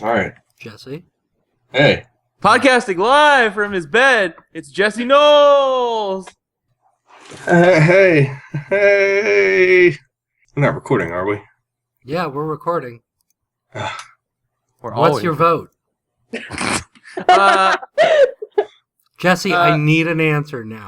All right. Jesse. Hey. Podcasting live from his bed, it's Jesse Knowles! Hey. We're not recording, are we? Yeah, we're recording. We're What's your vote? Jesse, I need an answer now.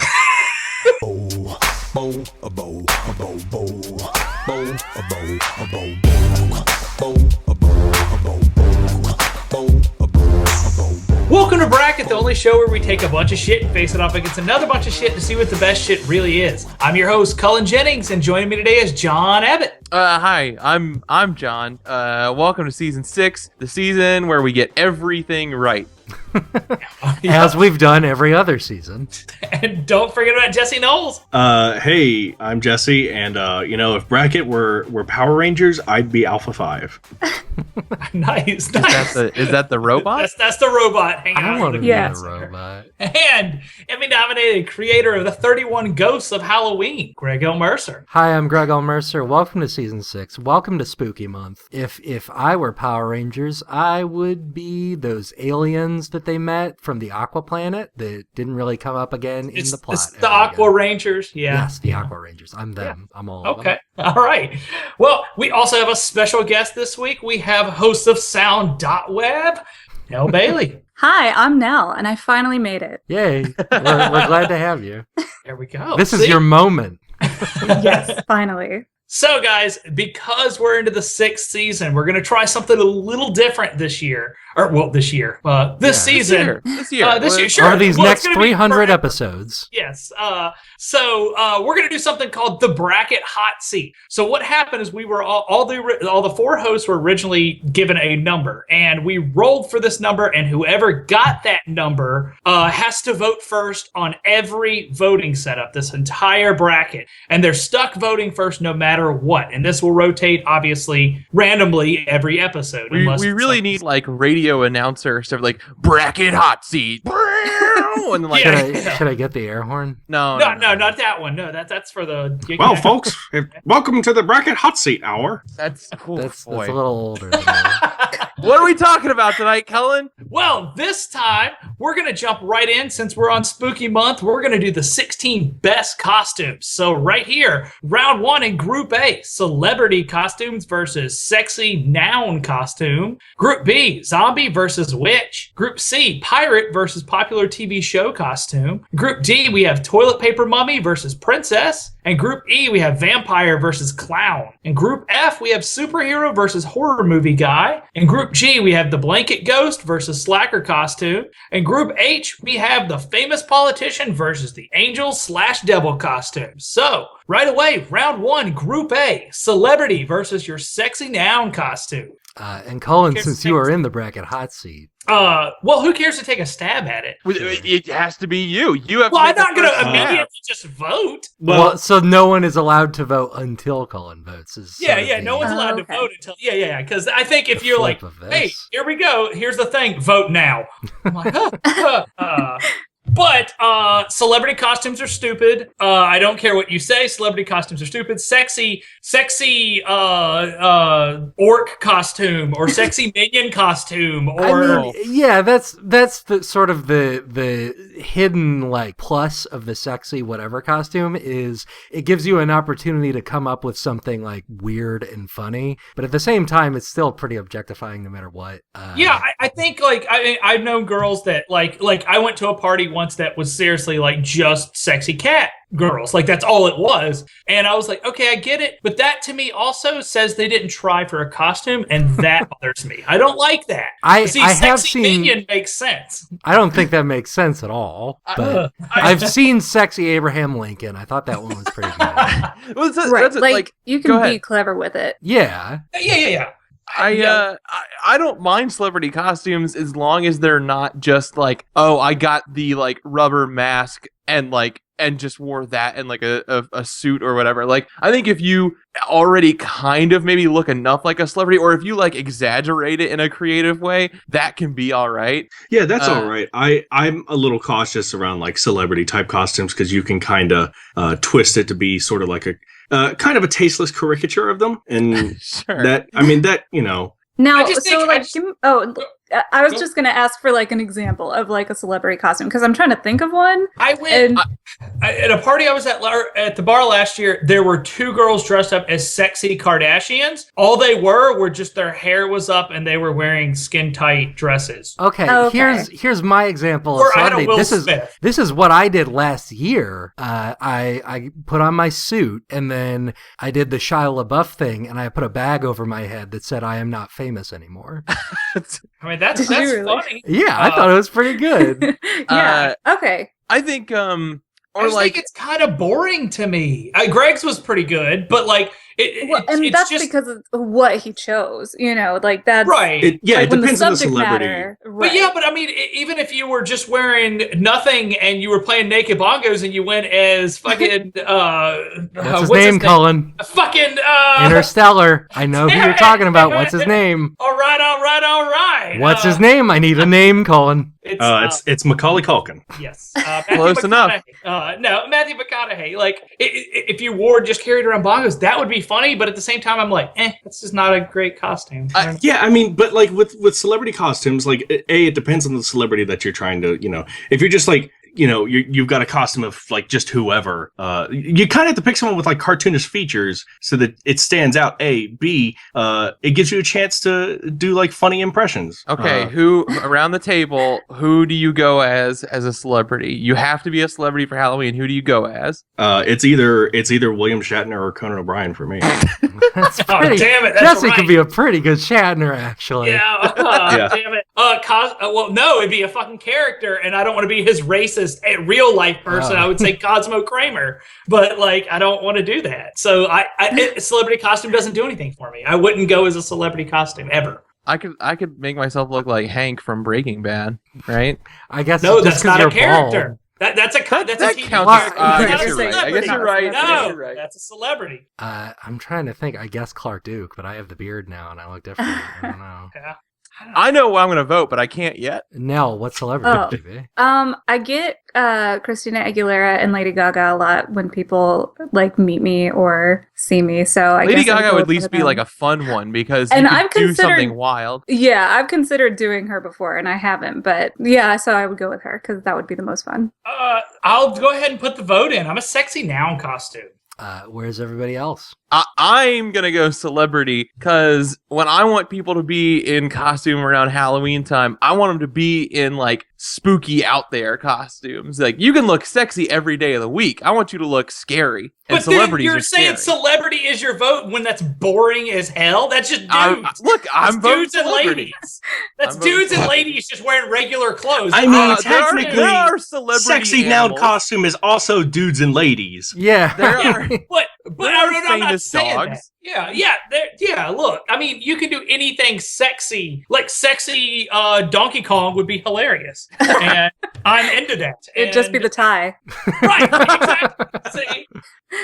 Welcome to Bracket, the only show where we take a bunch of shit and face it off against another bunch of shit to see what the best shit really is. I'm your host, Cullen Jennings, and joining me today is John Abbott. Hi, I'm John. Welcome to Season 6, the season where we get everything right. As we've done every other season. And don't forget about Jesse Knowles. Hey, I'm Jesse, and if Bracket were Power Rangers, I'd be Alpha 5. Nice. Is that the robot? That's the robot hanging I out. want to in be the a corner. robot. And Emmy-nominated creator of the 31 Ghosts of Halloween, Greg L. Mercer. Hi, I'm Greg L. Mercer. Welcome to Season 6. Welcome to Spooky Month. If I were Power Rangers, I would be those aliens that they met from the Aqua Planet that didn't really come up again in the plot. It's the Aqua Rangers. Yeah. Yes, the Aqua Rangers. I'm them. I'm all of them. Okay. All right. Well, we also have a special guest this week. We have host of Sound.web, Nell Bailey. Hi, I'm Nell, and I finally made it. Yay. We're glad to have you. There we go. This is your moment. Yes, finally. So, guys, because we're into the 6th season, we're going to try something a little different this year. This season. This year. Sure. Over these Well, next it's gonna be 300 forever. episodes. Yes. So we're going to do something called the Bracket Hot Seat. So what happened is we were all the 4 hosts were originally given a number, and we rolled for this number, and whoever got that number has to vote first on every voting setup, this entire bracket, and they're stuck voting first no matter what. And this will rotate, obviously, randomly every episode. We really need like radio announcer stuff like Bracket Hot Seat. And then, like, Yeah. Should I get the air horn? No, not that one. No, that's for the. Well, folks, welcome to the Bracket Hot Seat Hour. That's cool. That's a Boy. little older than me. What are we talking about tonight, Cullen? Well, this time we're going to jump right in. Since we're on Spooky Month, we're going to do the 16 best costumes. So right here, round 1 in Group A, celebrity costumes versus sexy noun costume. Group B, zombie versus witch. Group C, pirate versus popular TV show costume. Group D, we have toilet paper mummy versus princess. And Group E, we have vampire versus clown. In Group F, we have superhero versus horror movie guy. In Group G, we have the blanket ghost versus slacker costume. In Group H, we have the famous politician versus the angel/devil costume. So, right away, round 1, Group A, celebrity versus your sexy noun costume. And Colin, Cares since to you take- are in the bracket hot seat, Well, who cares to take a stab at it? It has to be you. You have. Well, to I'm make not the going first to immediately stab. just vote. well, so no one is allowed to vote until Colin votes. Is sort of Yeah, the- no one's allowed okay. to vote until. Yeah, because I think if The you're like, flip of hey, this. here we go, here's the thing, vote now. I'm like, But celebrity costumes are stupid. I don't care what you say. Celebrity costumes are stupid. Sexy orc costume or sexy minion costume or I mean, yeah, that's the sort of the hidden like plus of the sexy whatever costume is it gives you an opportunity to come up with something like weird and funny, but at the same time it's still pretty objectifying no matter what. Yeah, I think like I've known girls that like I went to a party once that was seriously like just sexy cat girls, like that's all it was, and I was like, okay, I get it, but that to me also says they didn't try for a costume, and that bothers me. I don't like that. I have sexy seen- minion makes sense. I don't think that makes sense at all, but I've seen sexy Abraham Lincoln. I thought that one was pretty good. Well, Right, that's like you Go can be ahead. clever with it. Yeah. Yeah. I don't mind celebrity costumes as long as they're not just like, oh, I got the like rubber mask and just wore that and like a suit or whatever. Like, I think if you already kind of maybe look enough like a celebrity, or if you like exaggerate it in a creative way, that can be all right. Yeah, that's all right. I'm a little cautious around like celebrity type costumes because you can kind of twist it to be sort of like a kind of a tasteless caricature of them, and Sure. that Now, I just so think- like, I was Go. just gonna ask for like an example of like a celebrity costume because I'm trying to think of one. I went And at a party I was at the bar last year. There were 2 girls dressed up as sexy Kardashians. All they were just their hair was up and they were wearing skin tight dresses. Okay, Okay. here's my example of Or I had a celebrity. Will This is Smith. this is what I did last year. I put on my suit and then I did the Shia LaBeouf thing and I put a bag over my head that said I am not famous anymore. I mean, that's Did you really? funny. Yeah, I thought it was pretty good. yeah, okay. I think I or just like think it's kind of boring to me. Greg's was pretty good, but like Well, and it's that's just because of what he chose. You know, like that's right. It like when depends on the subject celebrity. matter. But Right. yeah, but I mean, even if you were just wearing nothing and you were playing naked bongos and you went as fucking What's his name, Cullen? Fucking Interstellar. I know who you're talking about. What's his name? All right. What's his name? I need a name, Cullen. It's Macaulay Culkin. Yes. Matthew Close enough. McConaughey. No, Matthew McConaughey. Like, if you wore just carried around bongos, that would be funny. But at the same time, I'm like, that's just not a great costume. Yeah, I mean, but like with celebrity costumes, like it depends on the celebrity that you're trying to, if you're just like, you've got a costume of like just whoever, you kind of have to pick someone with like cartoonish features so that it stands out. A, B, it gives you a chance to do like funny impressions. okay, who around the table, who do you go as a celebrity? You have to be a celebrity for Halloween. Who do you go as? It's either William Shatner or Conan O'Brien for me. That's Oh, pretty. damn it, that's Jesse right. could be a pretty good Shatner, actually. Yeah, Yeah. damn it. Well, no, it'd be a fucking character, and I don't want to be his racist real life person. Oh. I would say Cosmo Kramer, but like I don't want to do that. So a celebrity costume doesn't do anything for me. I wouldn't go as a celebrity costume ever. I could make myself look like Hank from Breaking Bad, right? I guess No, just that's 'cause not a you're character. bald. That's a That TV counts. Well, as- I that's guess a you're right. I celebrity. guess you're right. I guess No, you're right. that's a celebrity. I'm trying to think. I guess Clark Duke, but I have the beard now and I look different. I don't know. Yeah. I know who I'm gonna vote, but I can't yet. Nell, what celebrity Oh. would you be? I get Christina Aguilera and Lady Gaga a lot when people like meet me or see me. So I Lady guess I Gaga go would with at least one be of like them. a fun one because And you could I've do considered- something wild. Yeah, I've considered doing her before, and I haven't. But yeah, so I would go with her because that would be the most fun. I'll go ahead and put the vote in. I'm a sexy noun costume. Where's everybody else? I'm gonna go celebrity because when I want people to be in costume around Halloween time, I want them to be in like spooky out there costumes. Like you can look sexy every day of the week. I want you to look scary. And But then celebrities you're are saying scary. celebrity is your vote when that's boring as hell. That's just dudes. I'm That's voting dudes and celebrity. ladies. That's I'm voting dudes and celebrity. ladies just wearing regular clothes. I mean, There technically, are celebrity Sexy noun animals. costume is also dudes and ladies. Yeah. There are But There I'm are not famous saying that. dogs. Yeah. Look, I mean, you can do anything sexy. Like sexy Donkey Kong would be hilarious, and I'm into that. It'd just be And- the tie. right. Exactly. See?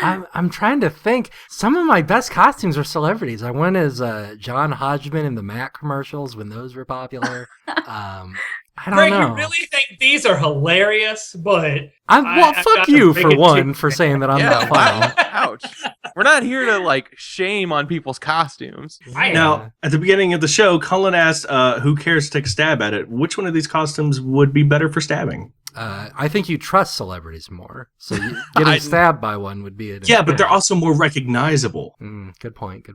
I'm trying to think. Some of my best costumes are celebrities. I went as John Hodgman in the Mac commercials when those were popular. I don't Greg, know. you really think these are hilarious? But Well, I fuck got to you break for it to one you. for saying that I'm yeah, not funny. ouch. We're not here to like shame on people's costumes. I am. Now, at the beginning of the show, Cullen asked, who cares to take a stab at it? Which one of these costumes would be better for stabbing? I think you trust celebrities more. So you, getting stabbed by one would be a Yeah, but they're also more recognizable. Good point.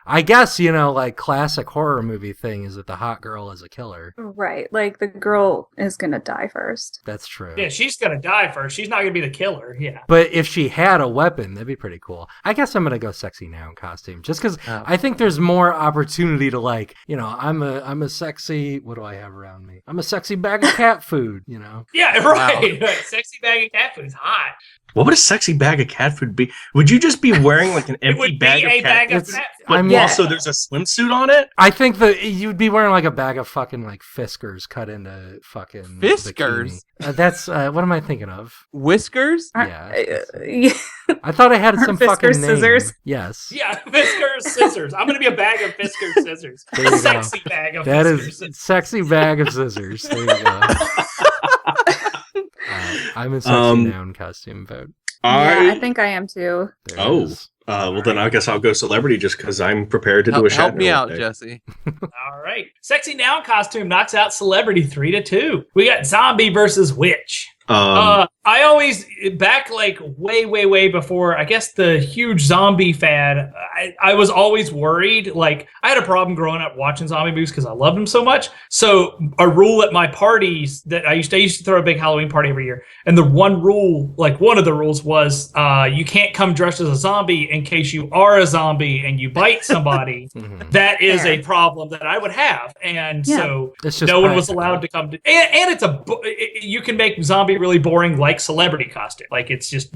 I guess, like classic horror movie thing is that the hot girl is a killer. Right. Like the girl is going to die first. That's true. Yeah, she's gonna die first. She's not gonna be the killer. Yeah. But if she had a weapon, that'd be pretty cool. I guess I'm gonna go sexy noun costume, just because Oh. I think there's more opportunity to I'm a sexy. What do I have around me? I'm a sexy bag of cat food. Yeah, right. Sexy bag of cat food is hot. What would a sexy bag of cat food be? Would you just be wearing like an It empty would bag be of a cat bag food? of It's- cat food. But I mean- also there's a swimsuit on it? I think that you'd be wearing like a bag of fucking like Fiskars cut into fucking Fiskars? bikini. That's what am I thinking of? Whiskers? Yeah. Yeah. I thought I had some Fiskars fucking name. scissors? Yes. Yeah, Fiskars scissors. I'm gonna be a bag of Fiskars scissors. There you A go. sexy bag of That Fiskars is scissors. sexy bag of scissors. There you go. I'm a sexy noun costume vote. Yeah, I think I am too. There it Oh. is. Well, then I guess I'll go celebrity just because I'm prepared to do a Shatner. Help me out, day. Jesse. All right. Sexy noun costume knocks out celebrity 3-2. We got zombie versus witch. I always, back like way before, I guess, the huge zombie fan, I was always worried. Like, I had a problem growing up watching zombie movies because I loved them so much. So a rule at my parties that I used to throw a big Halloween party every year. And the one rule, like one of the rules was, you can't come dressed as a zombie in case you are a zombie and you bite somebody. That is Fair. a problem that I would have. And Yeah. so It's just no one was practical. allowed to come to, and it's you can make zombie really boring like celebrity costume. Like it's just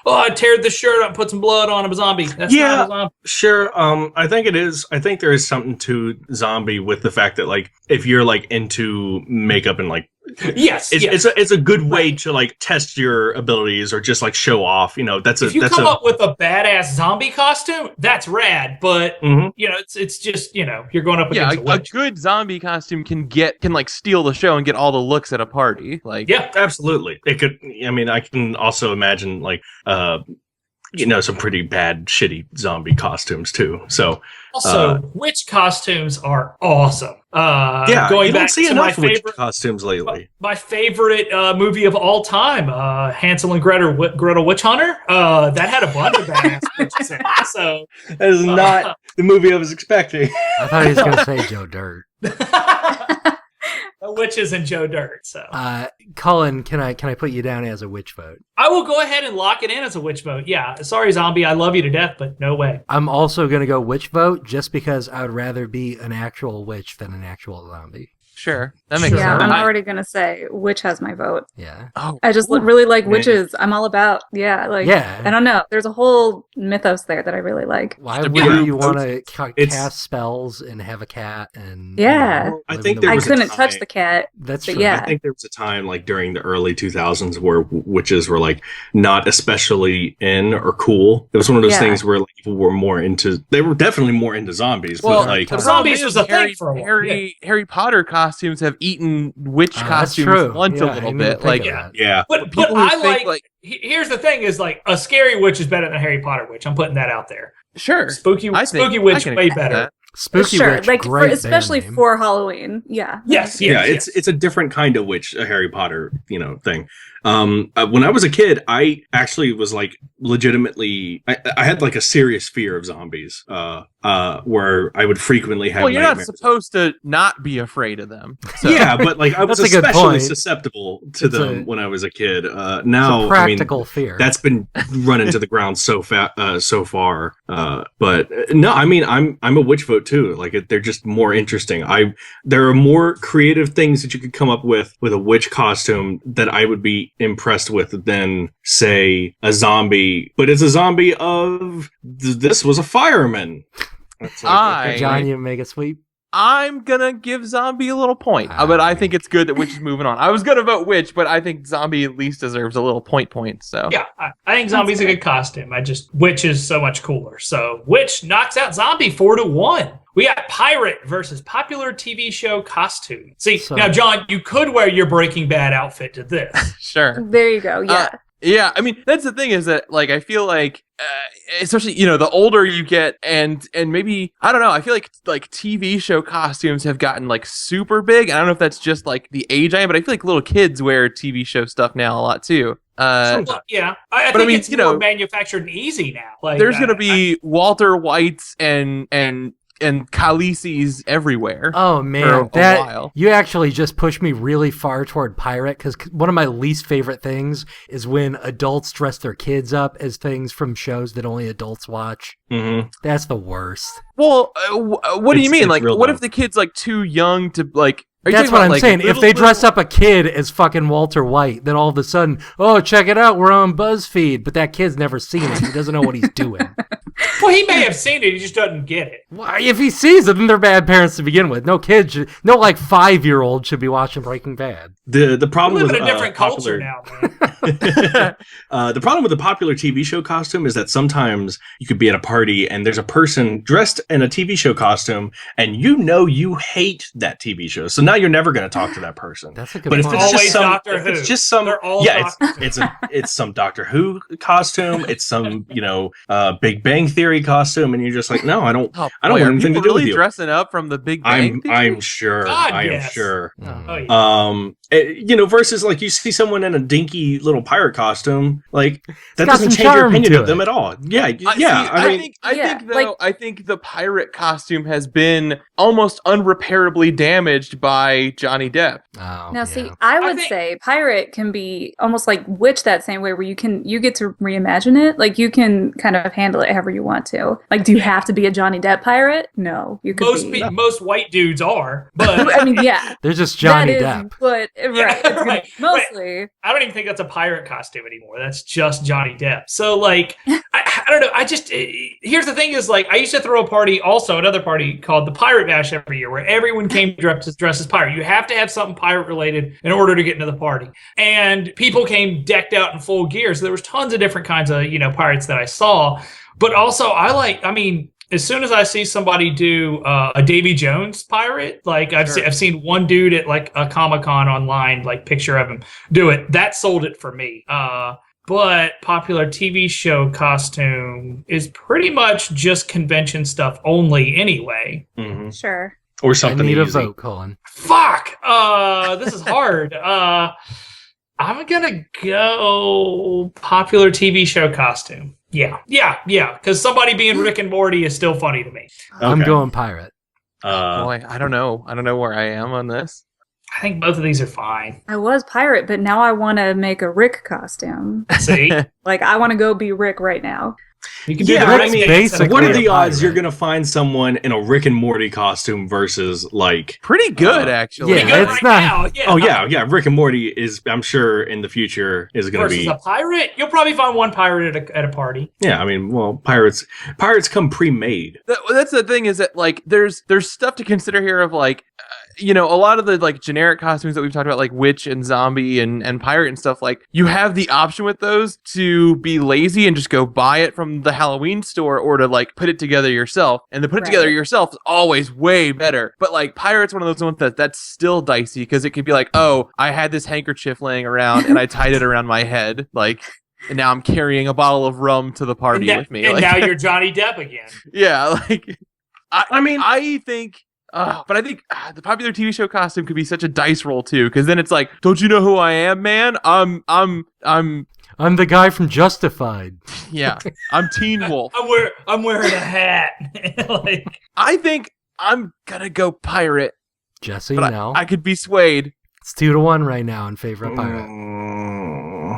I tear this shirt up and put some blood on, I'm a zombie. That's Yeah. not a zombie. Sure. I think it is. I think there is something to zombie with the fact that like if you're like into makeup and like Yes, yes. it's a good way to like test your abilities or just like show off. You know, that's If you that's come a up with a badass zombie costume, that's rad. But Mhm. you know, it's just you're going up Yeah, against a a witch. good zombie costume can like steal the show and get all the looks at a party. Like, Yeah, Absolutely. It could. I mean, I can also imagine like some pretty bad, shitty zombie costumes too. So also, witch costumes are awesome. yeah, Going you back don't see to my enough witch favorite costumes lately. my favorite movie of all time, Hansel and Gretel Witch Hunter. That had a bunch of badass witches in it. So That is not the movie I was expecting. I thought he was going to say Joe Dirt. witches and Joe Dirt. So Colin, can I put you down as a witch vote? I will go ahead and lock it in as a witch vote. Yeah, sorry, zombie. I love you to death, but no way. I'm also going to go witch vote just because I would rather be an actual witch than an actual zombie. sure, that makes Yeah, sense. I'm already gonna say witch has my vote. Yeah. Oh, I just really like witches. I'm all about I Yeah. don't know. There's a whole mythos there that I really like. Why Just a wouldn't big- you want to It's- cast spells and have a cat and Yeah. I live think in the there I was a couldn't time- touch the cat. That's but true. yeah. I think there was a time like during the early 2000s where witches were like not especially in or cool. It was one of those Yeah. things where like, people were more into. They were definitely more into zombies. Well, but like the Zombies problem was is a thing for a while, Harry Potter costumes have eaten witch That's costumes true. lunch Yeah, a I little didn't even bit. think Like, of yeah. that. yeah, But people who I think, like. Here's the thing: is like a scary witch is better than a Harry Potter witch. I'm putting that out there. sure, Spooky I think spooky I witch can way accept better. that. Spooky sure, witch, like great especially band name. for Halloween. Yeah. Yes, yeah. yes. It's a different kind of witch, a Harry Potter thing. When I was a kid, I actually was like legitimately. I had like a serious fear of zombies. Where I would frequently have. Well, you're not nightmares. supposed to not be afraid of them. So. Yeah, but like I was That's a good especially point. susceptible to It's them a- when I was a kid. It's Now, a practical fear. that's been run into the ground so so far. But no, I mean, I'm a witch vote too. Like they're just more interesting. There are more creative things that you could come up with a witch costume that I would be impressed with than say a zombie. But it's a zombie of this was a fireman. That's I- John, you make a sweep. I'm gonna give Zombie a little point, Ah, but I man. think it's good that Witch is moving on. I was gonna vote Witch, but I think Zombie at least deserves a little point. So Yeah, I think zombie's a good costume. Witch is so much cooler. So witch knocks out zombie 4-1. We got pirate versus popular TV show costume. See, So- now John, you could wear your Breaking Bad outfit to this. sure. There you go. Yeah. Yeah, I mean that's the thing is that like I feel like especially the older you get and maybe I don't know I feel like TV show costumes have gotten like super big. I don't know if that's just like the age I am, but I feel like little kids wear TV show stuff now a lot too. Well, yeah, I But I think mean, it's more manufactured and easy now. Like There's gonna be Walter Whites and Khaleesi's everywhere. Oh for man, a that while. you actually just pushed me really far toward pirate because one of my least favorite things is when adults dress their kids up as things from shows that only adults watch. Mm-hmm. That's the worst. Well, what do you It's- mean? it's Like, real what dumb. if the kid's like too young to like? Are you That's talking what about, I'm like, saying. If little- they dress little- up a kid as fucking Walter White, then all of a sudden, oh, check it out, we're on BuzzFeed. But that kid's never seen it. He doesn't know what he's doing. Well, he may have seen it. He just doesn't get it. Why, if he sees it, then they're bad parents to begin with. No kid should, no like 5-year-old should be watching Breaking Bad. The We problem live with in a different culture popular, now, man. the problem with a popular TV show costume is that sometimes you could be at a party and there's a person dressed in a TV show costume and you hate that TV show. So now you're never going to talk to that person. That's a good But if point. it's Always just some, Doctor if it's Who. just some, They're all yeah, Doctor it's some Doctor Who costume. It's some Big Bang Theory costume, and you're just like, no, I don't Oh, I don't boy, want are anything to people do with really you. dressing up from the Big Bang Theory? I'm sure. God, I am yes. sure. Oh, yeah. Versus like you see someone in a dinky little pirate costume, like that got doesn't some change your charm opinion to of them it. at all. Yeah, I think the pirate costume has been almost unrepairably damaged by Johnny Depp. Oh, Now, yeah. see, I would think- say pirate can be almost like witch that same way, where you get to reimagine it. Like you can kind of handle it however you want to. Like, do you have to be a Johnny Depp pirate? No, you could be. Most white dudes are, but I mean, yeah, They're just Johnny that is, Depp. But right, it's right, mostly. I don't even think that's a pirate costume anymore. That's just Johnny Depp. So like, I don't know. I just here's the thing is like I used to throw a party, also another party called the Pirate Bash every year, where everyone came dressed as pirate. You have to have something pirate related in order to get into the party, and people came decked out in full gear. So there was tons of different kinds of pirates that I saw, but also I mean. As soon as I see somebody do a Davy Jones pirate, like I've seen one dude at like a Comic-Con online, like picture of him do it. That sold it for me. But popular TV show costume is pretty much just convention stuff only anyway. Mhm. Sure. Or I something need a easy. vote, Colin. Fuck. This is hard. I'm gonna go popular TV show costume. Yeah. Because somebody being Rick and Morty is still funny to me. I'm Okay. going pirate. Boy, I don't know. I don't know where I am on this. I think both of these are fine. I was pirate, but now I want to make a Rick costume. See, Like, I want to go be Rick right now. you can do Yeah, the I Rick mean, dance basically and what are a the odds pirate. you're gonna find someone in a Rick and Morty costume versus like? Pretty good, actually. yeah, Good it's right not- now. Yeah. Oh yeah. Rick and Morty is, I'm sure, in the future is gonna Versus be. a pirate, you'll probably find one pirate at a party. Yeah, I mean, well, pirates come pre-made. That's the thing is that like there's stuff to consider here of like a lot of the like generic costumes that we've talked about, like witch and zombie and pirate and stuff, like you have the option with those to be lazy and just go buy it from the Halloween store, or to like put it together yourself, and the put it together Right. yourself is always way better. But like pirate's one of those ones that's still dicey, because it could be like, oh, I had this handkerchief laying around and I tied it around my head, like, and now I'm carrying a bottle of rum to the party and with me. and like, now you're Johnny Depp again. yeah, like I mean, I think, but I think the popular TV show costume could be such a dice roll too, because then it's like, don't you know who I am, man? I'm I'm the guy from Justified. yeah, I'm Teen Wolf. I'm wearing a hat. Like, I think I'm gonna go pirate, Jesse, but no. I could be swayed. It's 2-1 right now in favor of Mm.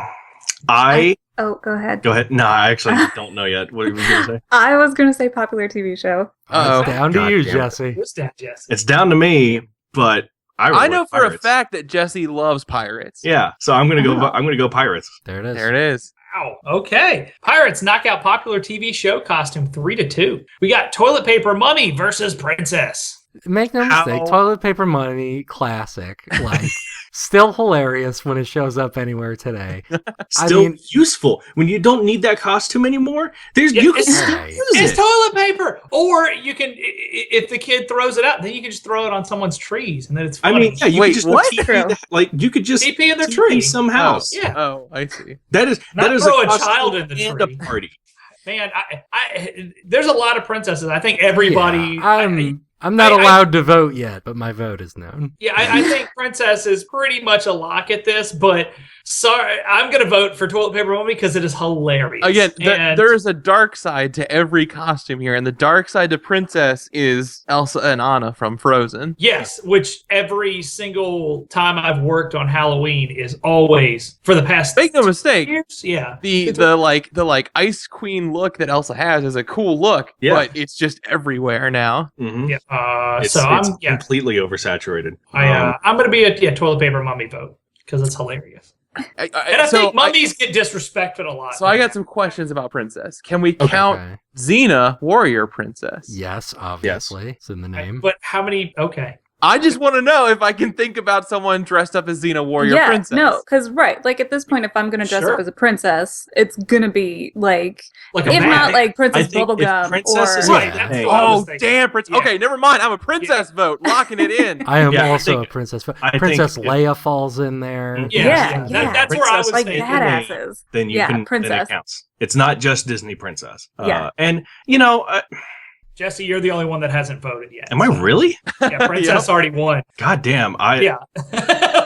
pirate. Oh, go ahead. Go ahead. No, I actually don't know yet. What were you gonna say? I was going to say popular TV show. Uh-oh. It's down to God you, damn it. Jesse. what's that, Jesse? It's down to me, but I know went for a pirates. fact that Jesse loves pirates. Yeah, so I'm gonna go. Oh. I'm gonna go pirates. There it is. There it is. Wow. Okay. Pirates knock out popular TV show costume 3-2. We got toilet paper mummy versus princess. Make no How- mistake, toilet paper money, classic. Like, still hilarious when it shows up anywhere today. Still mean- useful when you don't need that costume anymore. You can it's- still Right. use It's it. toilet paper. Or you can, if the kid throws it out, then you can just throw it on someone's trees, and then it's I funny. mean, yeah, you Wait, could just what? TP True. that- like you could just TP in their TP tree. some house. Yeah. Oh, I see. That is Not that is throw a costume child in the and tree. a party. Man, there's a lot of princesses. I think everybody. Yeah, I'm not I- allowed to vote yet, but my vote is known. I think princess is pretty much a lock at this, but sorry, I'm gonna vote for toilet paper mummy because it is hilarious. Again, And- there is a dark side to every costume here, and the dark side to princess is Elsa and Anna from Frozen. Yes, which every single time I've worked on Halloween is always for the past Make no mistake. years. Yeah. The like ice queen look that Elsa has is a cool look, Yeah. but it's just everywhere now. Mhm. Yeah. It's, So it's I'm completely oversaturated. I'm gonna be a toilet paper mummy vote because it's hilarious. And I think mummies get disrespected a lot. So I got some questions about princess. Can we count Okay. Xena, warrior princess? Yes, obviously. It's in the name. But how many? Okay. I just want to know if I can think about someone dressed up as Xena Warrior yeah, Princess. no, because like at this point, if I'm gonna dress Sure. up as a princess, it's gonna be like, Like a if man. not like I Princess think if Bubblegum Princess or is Right, like, that's hey, what I was Oh, thinking. damn, Prince. Yeah. Okay, never mind. I'm a princess vote. Locking it in. I am Yeah, I also think- a princess. I think Princess if- Leia falls in there. Yeah, Yeah. That's where I was Princess like thinking. badasses. then you Yeah, can then princess. it counts. It's not just Disney princess. Yeah. And Jesse, you're the only one that hasn't voted yet. am I really? Yeah, Princess already won. God damn. Yeah.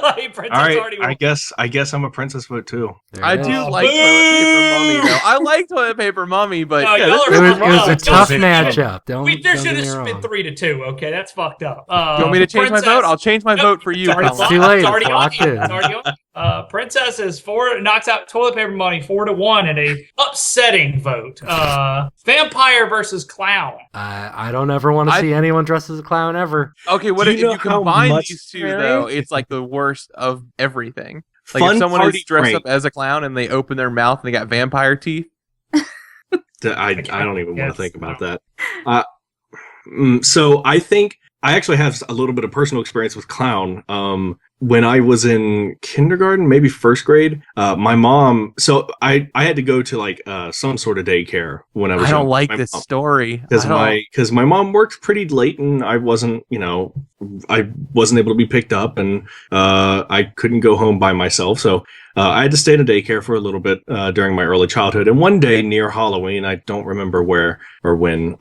Like, Princess All right. already won. I guess I'm a princess vote too. There I it do is. like toilet paper mummy, though. I like toilet paper mummy, but No, yeah, y'all this are is It was, wrong. it was a No, tough don't- matchup. Don't, There don't should get have me been wrong. 3-2. Okay, that's fucked up. Do you want me to change my vote? I'll change my vote for you. It's already It's Colin. too late. It's already It's on locked you. in. It's already on. Princess is knocks out toilet paper money 4-1 in a upsetting vote. Vampire versus clown. I don't ever want to I- see anyone dressed as a clown ever. Okay, what Do if you know you how combine much- these two, Really? though? It's like the worst of everything. Like Fun if someone party is dressed prank. up as a clown and they open their mouth and they got vampire teeth. I don't even want Yes, to think about no. that. So I think I actually have a little bit of personal experience with clown. When I was in kindergarten, maybe first grade, my mom. So I had to go to like some sort of daycare when I was. I don't young. like My this mom- story. because I don't- my mom worked pretty late and I wasn't able to be picked up and I couldn't go home by myself, so I had to stay in a daycare for a little bit during my early childhood. And one day near Halloween, I don't remember where or when,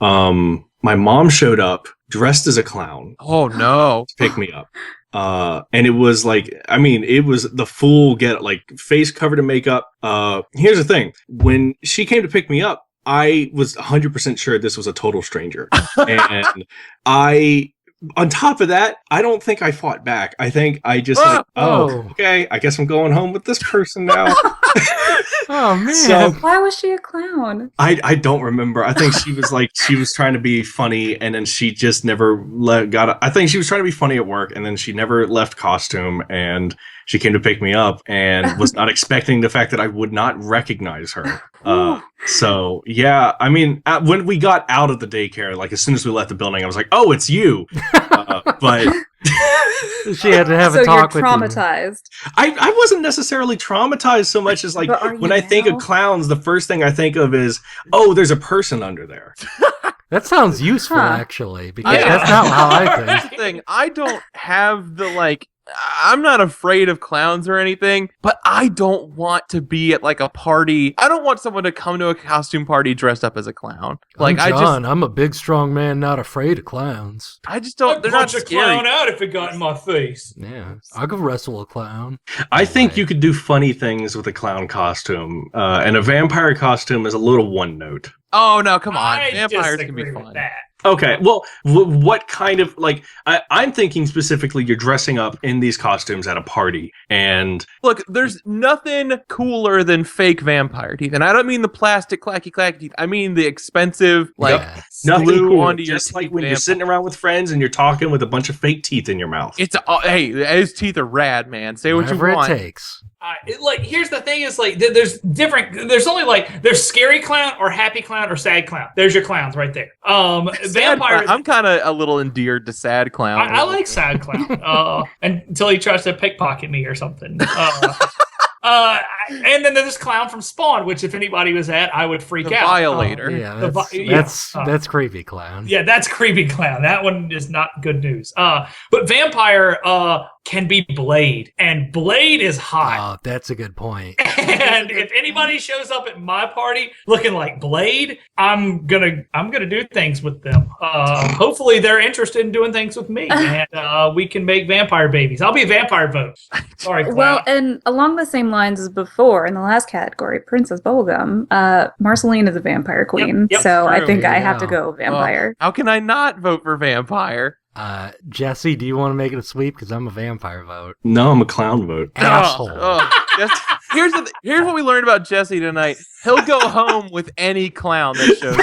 my mom showed up dressed as a clown Oh no. to pick me up. And it was like, I mean, it was the full get, like face covered in makeup. Here's the thing. When she came to pick me up, I was 100% sure this was a total stranger. And on top of that, I don't think I fought back. I think I just Oh. okay, I guess I'm going home with this person now. Oh man. So- Why was she a clown? I don't remember. I think she was trying to be funny, and then she just never I think she was trying to be funny at work, and then she never left costume, and she came to pick me up, and was not expecting the fact that I would not recognize her. So yeah, I mean, when we got out of the daycare, like as soon as we left the building, I was like, "Oh, it's you." But she had to have So a talk you're with you. traumatized. I wasn't necessarily traumatized so much as like But are you when I think now? of clowns, the first thing I think of is, oh, there's a person under there. That sounds useful, Huh. actually, because Yeah. that's not how I Here's think. the thing. I don't have the like. I'm not afraid of clowns or anything, but I don't want to be at like a party. I don't want someone to come to a costume party dressed up as a clown. Like I'm John. I'm a big, strong man, not afraid of clowns. I just don't. I'd They're not punch a scary. clown out if it got in my face. Yeah, I could wrestle a clown. I think Right. you could do funny things with a clown costume, and a vampire costume is a little one note. Oh no, come on! I Vampires can be disagree fun. with that. Okay, well, what kind of like I'm thinking specifically, you're dressing up in these costumes at a party, and Look, there's nothing cooler than fake vampire teeth, and I don't mean the plastic clacky teeth. I mean the expensive, like Yeah. nothing glue cool. onto your Just like teeth when you're vampire. sitting around with friends and you're talking with a bunch of fake teeth in your mouth. It's hey, his teeth are rad, man. Say what Whatever you it want. takes. Like, here's the thing: is like there's only like there's scary clown or happy clown or sad clown. There's your clowns right there. Sad Vampire. clown. I'm kind of a little endeared to sad clown. I like sad clown. Until he tries to pickpocket me or something. And then there's clown from Spawn, which if anybody was at, I would freak The out. Violator. Yeah, The that's vi- yeah. that's creepy, clown. Yeah, that's creepy clown. That one is not good news. But vampire can be Blade, and Blade is hot. Oh, that's a good point. And if anybody shows up at my party looking like Blade, I'm gonna do things with them. Hopefully, they're interested in doing things with me, and we can make vampire babies. I'll be a vampire vote. Sorry, clown. Well, and along the same lines as before in the last category, Princess Bubblegum, Marceline is a vampire queen, yep, so I true, think I yeah. have to go vampire. How can I not vote for vampire? Jesse, do you want to make it a sweep? Because I'm a vampire vote. No, I'm a clown vote. Asshole. Here's what we learned about Jesse tonight. He'll go home with any clown that shows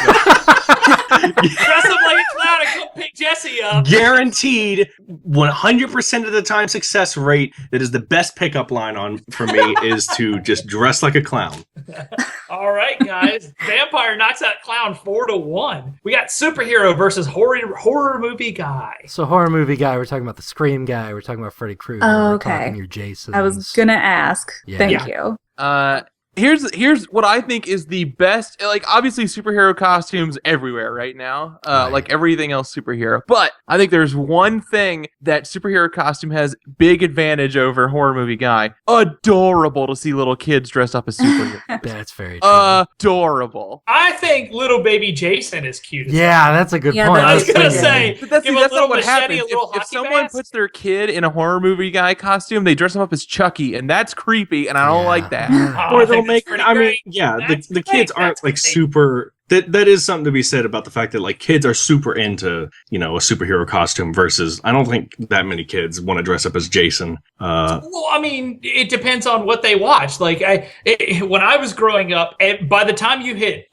up. Dress up like a clown and come pick Jesse up. Guaranteed 100% of the time success rate. That is the best pickup line on for me is to just dress like a clown. All right, guys. Vampire knocks out clown 4-1. We got superhero versus horror movie guy. So horror movie guy, we're talking about the Scream guy, we're talking about Freddy Krueger, Oh, we're okay. talking your Jasons. I was gonna ask. Yeah. Thank you. Here's what I think is the best. Like, obviously, superhero costumes everywhere right now. Right. Like everything else superhero. But I think there's one thing that superhero costume has big advantage over horror movie guy. Adorable to see little kids dressed up as superheroes. That's very true. Adorable. I think little baby Jason is cute. As Yeah, that's a good Yeah, point. that I was is gonna pretty say, But that's give a not little what machete, happens. a little If hockey someone mask. puts their kid in a horror movie guy costume, they dress them up as Chucky, and that's creepy, and I don't Yeah. like that. Oh, Or I they'll think that's make. pretty I mean, great. yeah, That's the great. kids aren't That's like great. super. That is something to be said about the fact that like kids are super into a superhero costume versus I don't think that many kids want to dress up as Jason. Well, I mean, it depends on what they watch. Like, when I was growing up, by the time you hit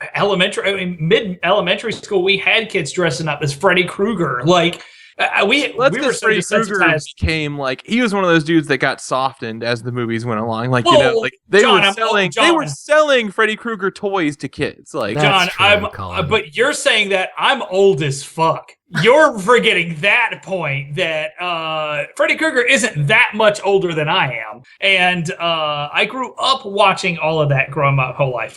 mid-elementary school, we had kids dressing up as Freddy Krueger. Like, we were Freddy so Krueger desensitized. became like he was one of those dudes that got softened as the movies went along. Like Well, like they John, were selling Freddy Krueger toys to kids. Like That's John, true, Colin. but you're saying that I'm old as fuck. You're forgetting that point that Freddy Krueger isn't that much older than I am, and I grew up watching all of that growing my whole life.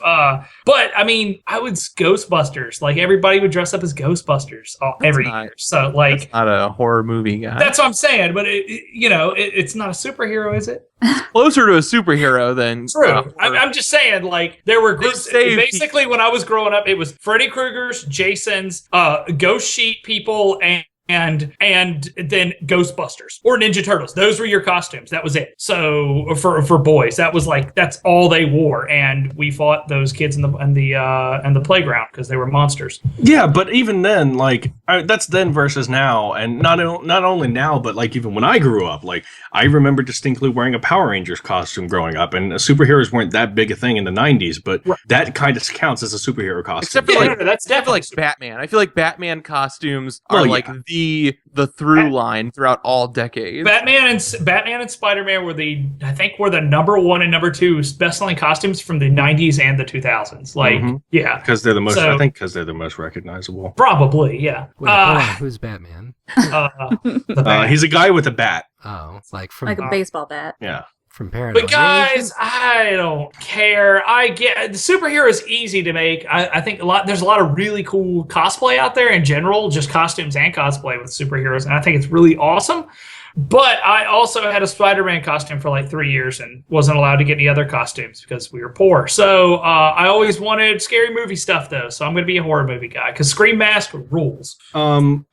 But I mean, I was Ghostbusters. Like everybody would dress up as Ghostbusters every not- year. So like that's not a horror movie guy. that's what I'm saying. But it's not a superhero, is it? Closer to a superhero than True. I'm just saying, like, there were groups. saved Basically, when I was growing up, it was Freddy Krueger's, Jason's, Ghost Sheet people, and then Ghostbusters or Ninja Turtles. Those were your costumes. That was it. So for boys, that was like that's all they wore, and we fought those kids in the playground because they were monsters. Yeah, but even then, like that's then versus now, and not only now, but like even when I grew up, like I remember distinctly wearing a Power Rangers costume growing up, and superheroes weren't that big a thing in the '90s, but that kind of counts as a superhero costume. Except for Yeah, like no, that's I feel definitely like Batman. I feel like Batman costumes are Well, like the through line throughout all decades. Batman and Spider-Man were the number one and number two best-selling costumes from the 90s and the 2000s. Like, Mhm. yeah, Because they're the most. So- I think because they're the most recognizable. probably, yeah. Wait, hold on, who's Batman? The Bat. He's a guy with a bat. Oh, like from Like a baseball bat. Yeah. from Paranormal. But guys, I don't care. I get the superhero is easy to make. I think there's a lot of really cool cosplay out there in general, just costumes and cosplay with superheroes, and I think it's really awesome. But I also had a Spider-Man costume for like 3 years and wasn't allowed to get any other costumes because we were poor. So I always wanted scary movie stuff though. So I'm going to be a horror movie guy because Scream Mask rules.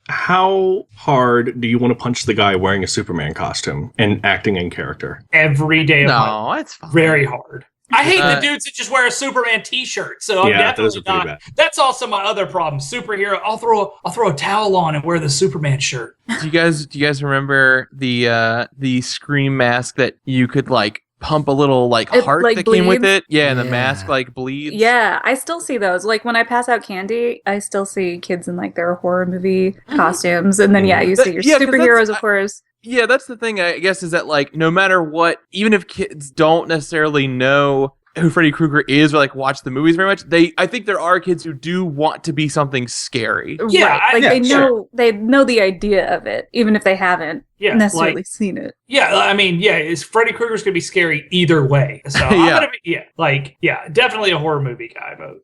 How hard do you want to punch the guy wearing a Superman costume and acting in character? Every day of my life. No, it's fine. Very hard. I hate the dudes that just wear a Superman T-shirt. So I'm Yeah, those definitely are pretty not. bad. That's also my other problem. Superhero. I'll throw a towel on and wear the Superman shirt. Do you guys remember the Scream mask that you could like pump a little like It, heart like, that came with bleeds? it? Yeah, and the Yeah. mask like bleeds. Yeah, I still see those. Like when I pass out candy, I still see kids in like their horror movie costumes, and then yeah, you see your Yeah, 'cause superheroes, that's- of course. Yeah, that's the thing, I guess, is that like no matter what, even if kids don't necessarily know who Freddy Krueger is or like watch the movies very much, I think there are kids who do want to be something scary. Yeah, Right. Like yeah, they know the idea of it, even if they haven't Yeah, necessarily like, seen it. yeah. I mean, yeah. Is Freddy Krueger's gonna be scary either way? So I'm Yeah. gonna be, definitely a horror movie guy. Vote.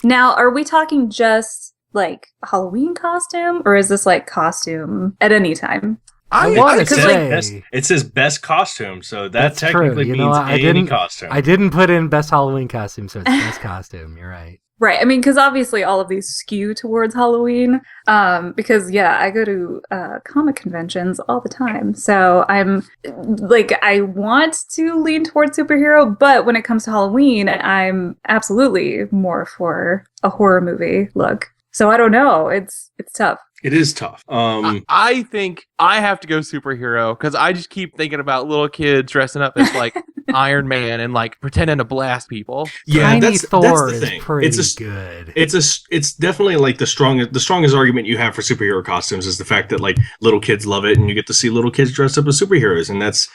Now, are we talking just like Halloween costume, or is this like costume at any time? I It want to says say it says best costume, so that That's technically true. You know means what? any costume. I didn't put in best Halloween costume, so it's best costume. You're right. Right. I mean, because obviously all of these skew towards Halloween. Because yeah, I go to comic conventions all the time, so I'm like, I want to lean towards superhero, but when it comes to Halloween, I'm absolutely more for a horror movie look. So I don't know. It's tough. It is tough. I think I have to go superhero because I just keep thinking about little kids dressing up as like Iron Man and like pretending to blast people. Yeah, Tiny that's Thor the is thing. pretty It's good. it's definitely like the strongest argument you have for superhero costumes is the fact that like little kids love it and you get to see little kids dressed up as superheroes, and that's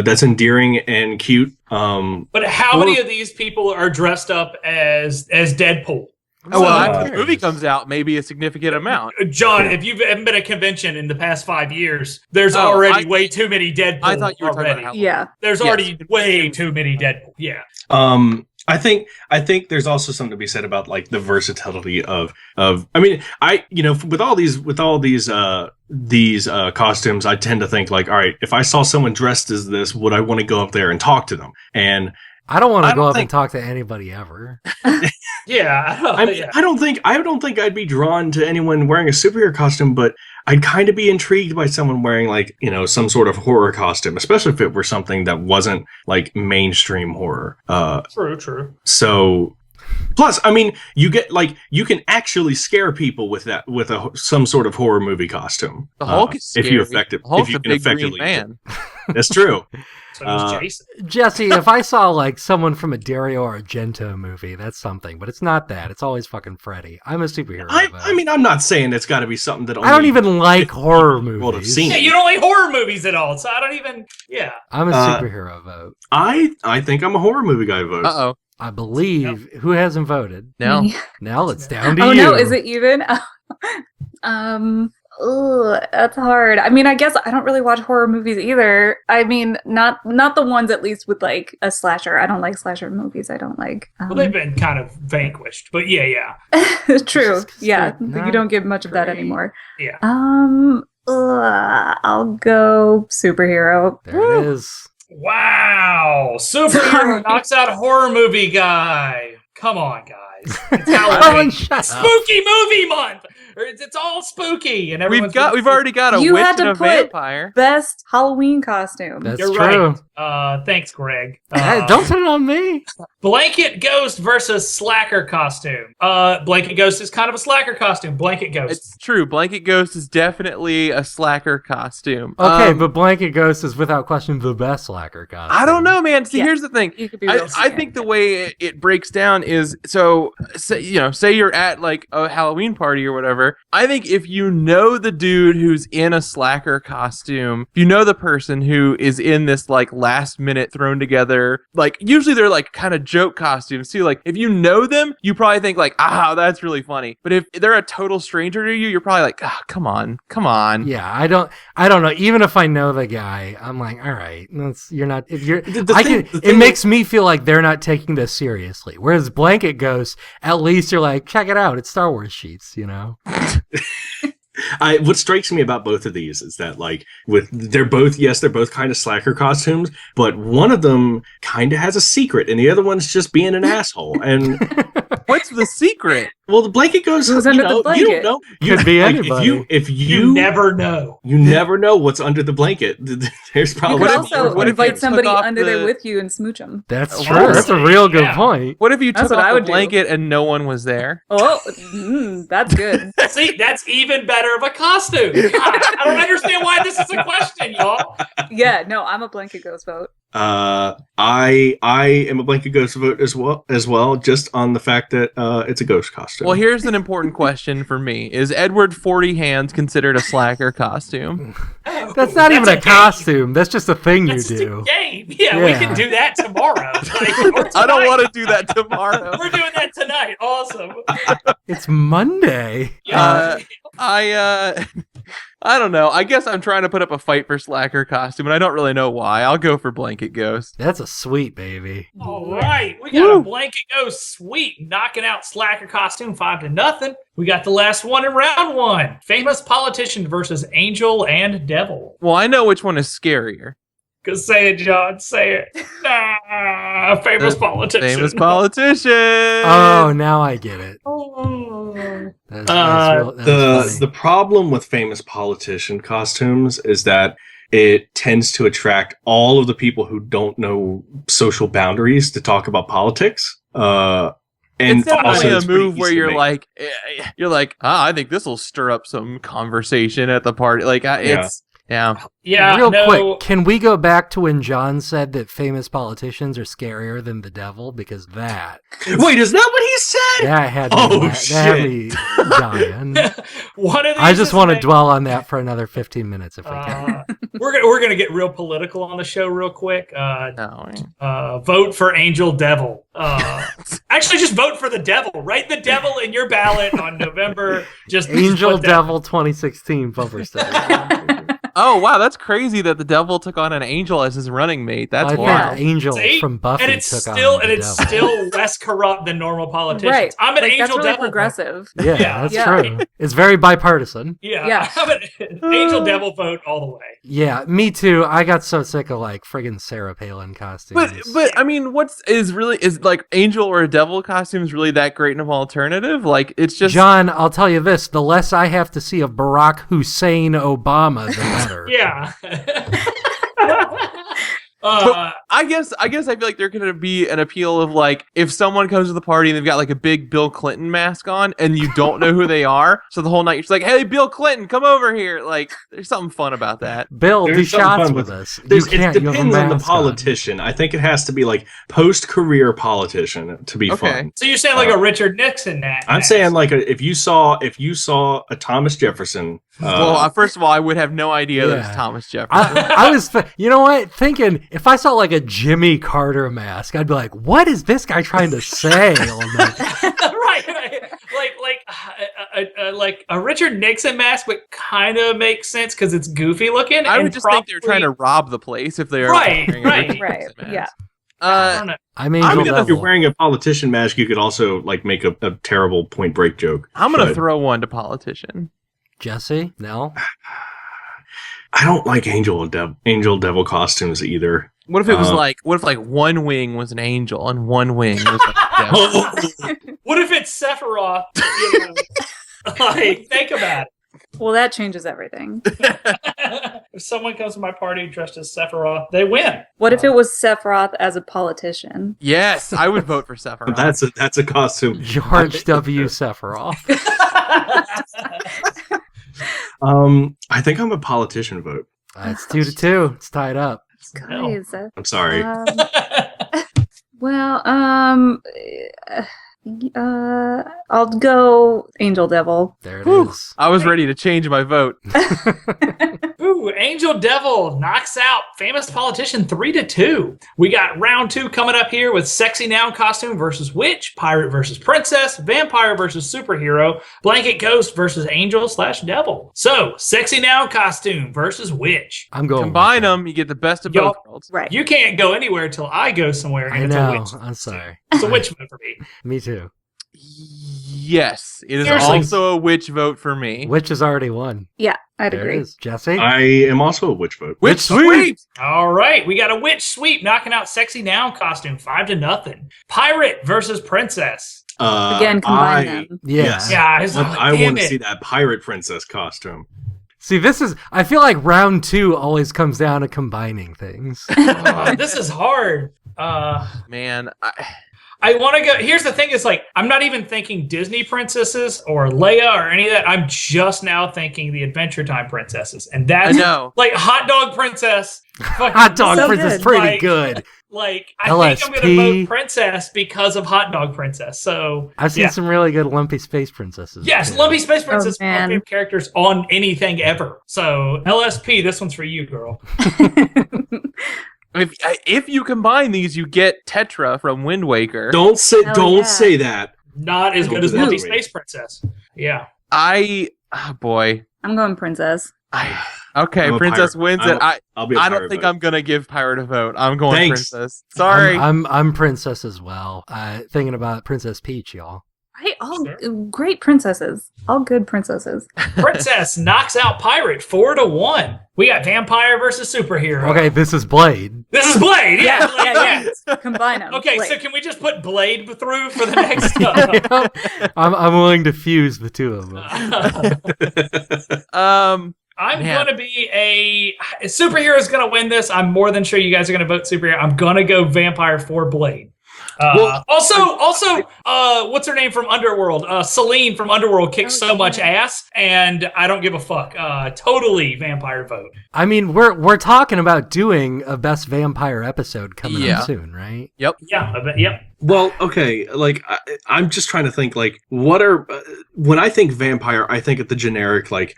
that's endearing and cute. But how many of these people are dressed up as Deadpool? Oh, well, So- after the movie comes out, maybe a significant amount. John, if you haven't been at a convention in the past 5 years, there's Oh, already way too many Deadpool. I thought you were talking already. about Halloween. Yeah. There's Yes. already way too many Deadpool. Yeah. I think there's also something to be said about like the versatility of I mean, with all these costumes, I tend to think like, all right, if I saw someone dressed as this, would I want to go up there and talk to them? And I don't want I to go don't up and think- talk to anybody ever. Yeah. I mean, I don't think I'd be drawn to anyone wearing a superhero costume, but I'd kind of be intrigued by someone wearing like, some sort of horror costume, especially if it were something that wasn't like mainstream horror. True. So plus, I mean, you can actually scare people with that with some sort of horror movie costume. The Hulk is scary. if you The Hulk's a big green man. That's true. So is Jason. Jesse, if I saw like someone from a Dario Argento movie, that's something, but it's not that. It's always fucking Freddy. I'm a superhero. I mean, I'm not saying it's got to be something that I don't even like horror World have movies. seen. Yeah, you don't like horror movies at all, so I don't even. Yeah. I'm a superhero vote. I think I'm a horror movie guy vote. Uh-oh. I believe. Who hasn't voted? No. Me. Now it's down to Oh you. no, is it even? That's hard. I mean, I guess I don't really watch horror movies either. I mean, not the ones at least with like a slasher. I don't like slasher movies. I don't like. Well, they've been kind of vanquished, but yeah. True. Just 'cause Yeah, they're you don't get much of that great. anymore. Yeah. I'll go superhero. There it is. Wow. Superhero Sorry. knocks out a horror movie guy. Come on, guys. It's Everyone Halloween. shut up. Spooky movie month. It's all spooky, and We've already got a You witch had and to a put- vampire. Best Halloween costume. That's You're true. right. Thanks, Greg. Hey, don't put it on me. Blanket Ghost versus Slacker costume. Blanket Ghost is kind of a Slacker costume. Blanket Ghost. It's true. Blanket Ghost is definitely a slacker costume. Okay, but Blanket Ghost is without question the best slacker costume. I don't know, man. See, Yeah. here's the thing. You could be real I think the way it breaks down is so say you're at like a Halloween party or whatever. I think if you know the dude who's in a slacker costume, if you know the person who is in this like last minute thrown together, like usually they're like kind of joke costumes too. Like if you know them, you probably think like, that's really funny. But if they're a total stranger to you, you're probably like, come on. Yeah, I don't know. Even if I know the guy, I'm like, all right, you're not. If you're, it makes me feel like they're not taking this seriously. Whereas Blanket Ghost, at least you're like, check it out, it's Star Wars sheets, you know. What strikes me about both of these is that like they're both kind of slacker costumes, but one of them kind of has a secret and the other one's just being an asshole. And What's the secret? well, the Blanket goes, Who's you under the know, you blanket? don't know. Could be like, anybody. If you never know. you never know what's under the blanket. There's You probably could What if- also what if you invite took somebody off under there the- with you and smooch them. That's Oh, true. That's a real good yeah. point. What if you That's took what I off would the do. blanket and no one was there? Oh, that's good. See, that's even better of a costume. God, I don't understand why this is a question, y'all. Yeah, no, I'm a Blanket Ghost vote. I am a Blanket Ghost vote as well, just on the fact that it's a ghost costume. Well, here's an important question for me. Is Edward 40 Hands considered a slacker costume? That's not even a costume. That's just a thing you That's just do. a game. Yeah, we Yeah. can do that tomorrow. Like, or I don't tonight. want to do that tomorrow. We're doing that tonight. Awesome. It's Monday. Yeah. I don't know. I guess I'm trying to put up a fight for slacker costume, and I don't really know why. I'll go for Blanket Ghost. That's a sweet baby. All right, we got a Blanket Ghost sweep, knocking out Slacker costume 5-0. We got the last one in round one. Famous politician versus angel and devil. Well, I know which one is scarier. Cause say it, John. Say it. Famous politician. Famous politician. Oh, now I get it. Oh. That's funny. the problem with famous politician costumes is that it tends to attract all of the people who don't know social boundaries to talk about politics. And it's definitely also a it's pretty move where easy to you're make. like, I think this will stir up some conversation at the party. Like, Yeah. Yeah. Yeah, Real no. quick, can we go back to when John said that famous politicians are scarier than the devil? Because that Wait, is that what he said? had me, Oh, that had shit. me dying. One of these I just is want to like- dwell on that for another 15 minutes if we can. we're gonna get real political on the show real quick. No. Vote for Angel Devil. Actually, just vote for the devil. Write the devil in your ballot on November. Just Angel put that- Devil 2016 bumper sticker. Oh wow, that's crazy that the devil took on an angel as his running mate. That's I wild. think Angel See? from Buffy and it's took still on and the it's devil. still less corrupt than normal politicians. Right. I'm an Like, Angel that's really Devil. progressive. Yeah, Yeah. that's Yeah. true. It's very bipartisan. Yeah, Yeah. I'm an Angel Devil vote all the way. Yeah, me too. I got so sick of like friggin' Sarah Palin costumes. But I mean, is like angel or a devil costumes really that great of an alternative? Like it's just John, I'll tell you this: the less I have to see of Barack Hussein Obama, the better. Yeah. I guess I feel like there could be an appeal of like if someone comes to the party and they've got like a big Bill Clinton mask on and you don't know who they are, so the whole night you're just like, "Hey, Bill Clinton, come over here!" Like there's something fun about that. Bill, do There's something shots fun with with- us. It You have a depends on the mask politician. I think it has to be like post-career politician to be Okay. fun. so you're saying like a Richard Nixon? I'm saying like if you saw a Thomas Jefferson. Well, first of all, I would have no idea that Yeah. it's Thomas Jefferson. I was, you know what, thinking if I saw like a Jimmy Carter mask, I'd be like, "What is this guy trying to say?" all night? right. Like a Richard Nixon mask, but kind of makes sense because it's goofy looking. I and would just think they're trying to probably- rob the place if they're Right, wearing a right. Richard Right. Nixon mask. Yeah. I don't know. I'm I Angel mean, if you're Devil. wearing a politician mask, you could also like make a terrible Point Break joke. I'm gonna But throw one to politician. Jesse, no. I don't like Angel Devil costumes either. What if it was Uh, like? What if like one wing was an angel and one wing was like a devil? What if it's Sephiroth? You know? Like, think about Well, that changes everything. it. If someone comes to my party dressed as Sephiroth, they win. What if it was Sephiroth as a politician? Yes, I would vote for Sephiroth. That's a costume. George W. Sephiroth. I think I'm a politician vote. It's 2-2. It's tied up. Guys, I'm sorry. well, I'll go Angel Devil. There it Whew. is. I was ready to change my vote. Ooh, Angel Devil knocks out famous politician 3-2. We got round 2 coming up here with sexy noun costume versus witch, pirate versus princess, vampire versus superhero, blanket ghost versus angel/devil. So, sexy noun costume versus witch. I'm going. Combine with them, you get the best of Y'all- both worlds. Right. You can't go anywhere till I go somewhere that. and I it's know. a witch. I'm sorry. It's a witch vote for me. Me too. Yes, it is Seriously. also a witch vote for me. Witch has already won. Yeah, I'd There agree. it is. Jesse? I am also a witch vote. Witch sweep. All right, we got a witch sweep knocking out sexy noun costume 5-0. Pirate versus princess. Again, combine them. Yeah. Yes. Yeah, it's like, I damn want to it. see that pirate princess costume. See, this is, I feel like round 2 always comes down to combining things. This is hard. Man, I want to go. Here's the thing: is like I'm not even thinking Disney princesses or Leia or any of that. I'm just now thinking the Adventure Time princesses, and I that's know. like Hot Dog Princess. fucking- Hot Dog So Princess good. pretty Like- good. Like I think I'm LSP. gonna vote princess because of Hot Dog Princess. So I've seen yeah. some really good Lumpy Space Princesses. Yes, too. Lumpy Space Princess are my man. favorite characters on anything ever. So LSP, this one's for you, girl. If you combine these, you get Tetra from Wind Waker. Don't say Hell don't yeah. say that. Not as Don't good do as that Lumpy to me. Space Princess. Yeah. Boy. I'm going princess. Okay, I'm a Princess pirate. wins it. I'll be a I pirate don't think vote. I'm gonna give Pirate a vote. I'm going Thanks. Princess. Sorry. I'm Princess as well. Thinking about Princess Peach, y'all. Right? All great princesses. All good princesses. Princess knocks out Pirate 4-1. We got vampire versus superhero. Okay, this is Blade. This is Blade. Yeah, Yeah, Blade, yeah. Combine them. Okay, Like, so can we just put Blade through for the next I'm willing to fuse the two of them. I'm Man. going to be a superhero is going to win this. I'm more than sure you guys are going to vote superhero. I'm going to go vampire for Blade. Also, what's her name from Underworld? Celine from Underworld kicks so much ass, and I don't give a fuck. Totally vampire vote. I mean, we're talking about doing a best vampire episode coming up soon, right? Yep. Yeah, I bet. Yep. Well, okay, like I'm just trying to think, like, what are when I think vampire, I think of the generic like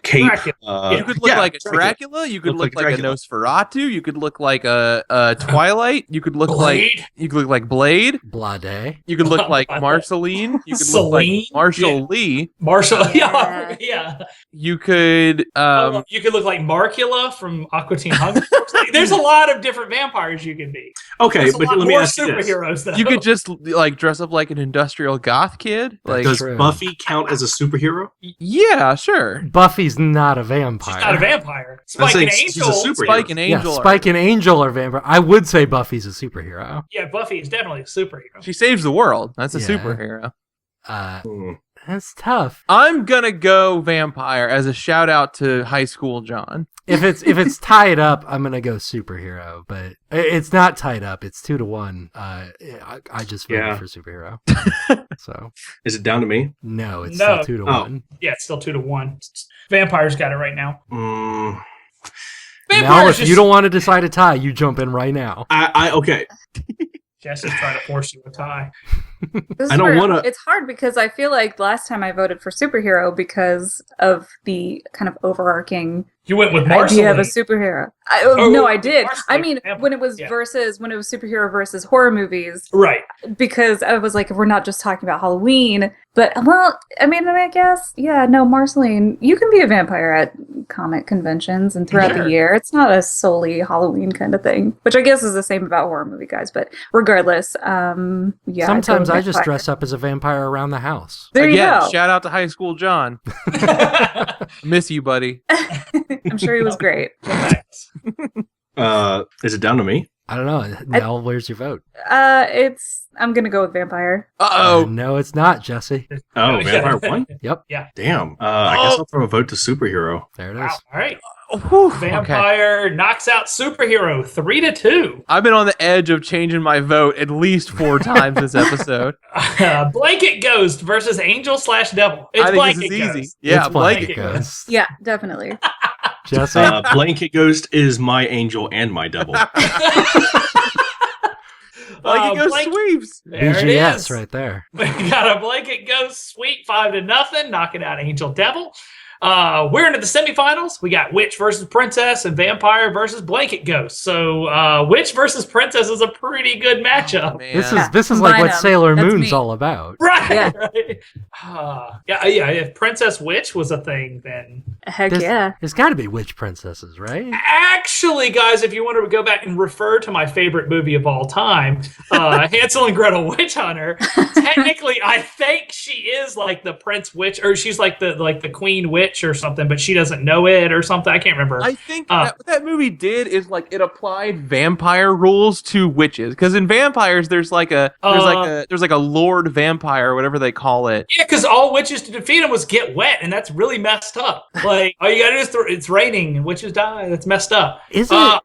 cape. Dracula. You could look like a Dracula. You could look like a Nosferatu. You could look like a Twilight. You could look Blade. like Blade. Blade. You could look like Marceline. You could look like Marshall Lee. Marshall. Yeah. Yeah. You could you could look like Marcula from Aqua Teen Hunger Force. Like, there's a lot of different vampires you can be. Okay, There's a but lot let me more ask you this. superheroes though. you could just like dress up like an industrial goth kid. Like Does True. Buffy count as a superhero? yeah, sure. Buffy's not a vampire. She's not a vampire. I'm Spike saying and she's a Angel. superhero. Spike and Angel. Yeah, are- Spike and Angel are vampire. I would say Buffy's a superhero. Yeah, Buffy is definitely a superhero. She saves the world. That's a Yeah. superhero. Hmm. That's tough. I'm gonna go vampire as a shout out to High School John. If it's tied up, I'm gonna go superhero. But it's not tied up. It's 2-1. I just voted Yeah. for superhero. So Is it down to me? no, it's No. still 2-1. Yeah, it's still 2-1. Vampires got it right now. Mm, Now, if you don't want to decide a tie, you jump in right now. I okay. Jess is trying to force you a tie. This I is don't where wanna- It's hard because I feel like last time I voted for superhero because of the kind of overarching You went with idea of a Marceline. superhero. Oh, No, I did. Marceline, I mean, yeah. when it was Yeah. when it was superhero versus horror movies, Right. because I was like, if we're not just talking about Halloween, but well, I guess, yeah, no, Marceline, you can be a vampire at comic conventions and throughout Sure. the year. It's not a solely Halloween kind of thing, which I guess is the same about horror movie guys. But regardless, yeah. Sometimes I'd I go just vampire. dress up as a vampire around the house. There Again, you go. shout out to High School John. Miss you, buddy. I'm sure he was great. Nice. Is it down to me? I don't know. Nell, where's your vote? I'm gonna go with vampire. Uh-oh. No, it's not, Jesse. Oh, vampire won. Yep, Damn. I guess I'll throw a vote to superhero. there it is. Wow. All right. Whew. Okay. Vampire knocks out superhero 3-2. I've been on the edge of changing my vote at least 4 times this episode. Blanket Ghost versus Angel/Devil. It's I think Blanket this is Ghost. easy. Yeah, It's Blanket Blanket Ghost. Yeah, definitely. Jesse? Blanket Ghost is my angel and my devil. Blanket Ghost Blank- sweeps. There it BGS is. right there. We got a Blanket Ghost sweep 5-0, knocking out Angel Devil. We're into the semifinals. We got Witch versus Princess and Vampire versus Blanket Ghost. So Witch versus Princess is a pretty good matchup. Man. This is like Combine what them. Sailor That's Moon's me. all about. Right. Yeah. Right. Yeah. If Princess Witch was a thing, then Heck There's, yeah. there's got to be witch princesses, right? actually, guys, if you want to go back and refer to my favorite movie of all time, Hansel and Gretel Witch Hunter, technically, I think she is like the Prince Witch, or she's like the Queen Witch or something, but she doesn't know it or something. I can't remember. I think what that movie did is like it applied vampire rules to witches because in vampires there's like a lord vampire or whatever they call it. Yeah, because all witches to defeat him was get wet, and that's really messed up. Like, all you gotta do is it's raining and witches die. That's messed up. Isn't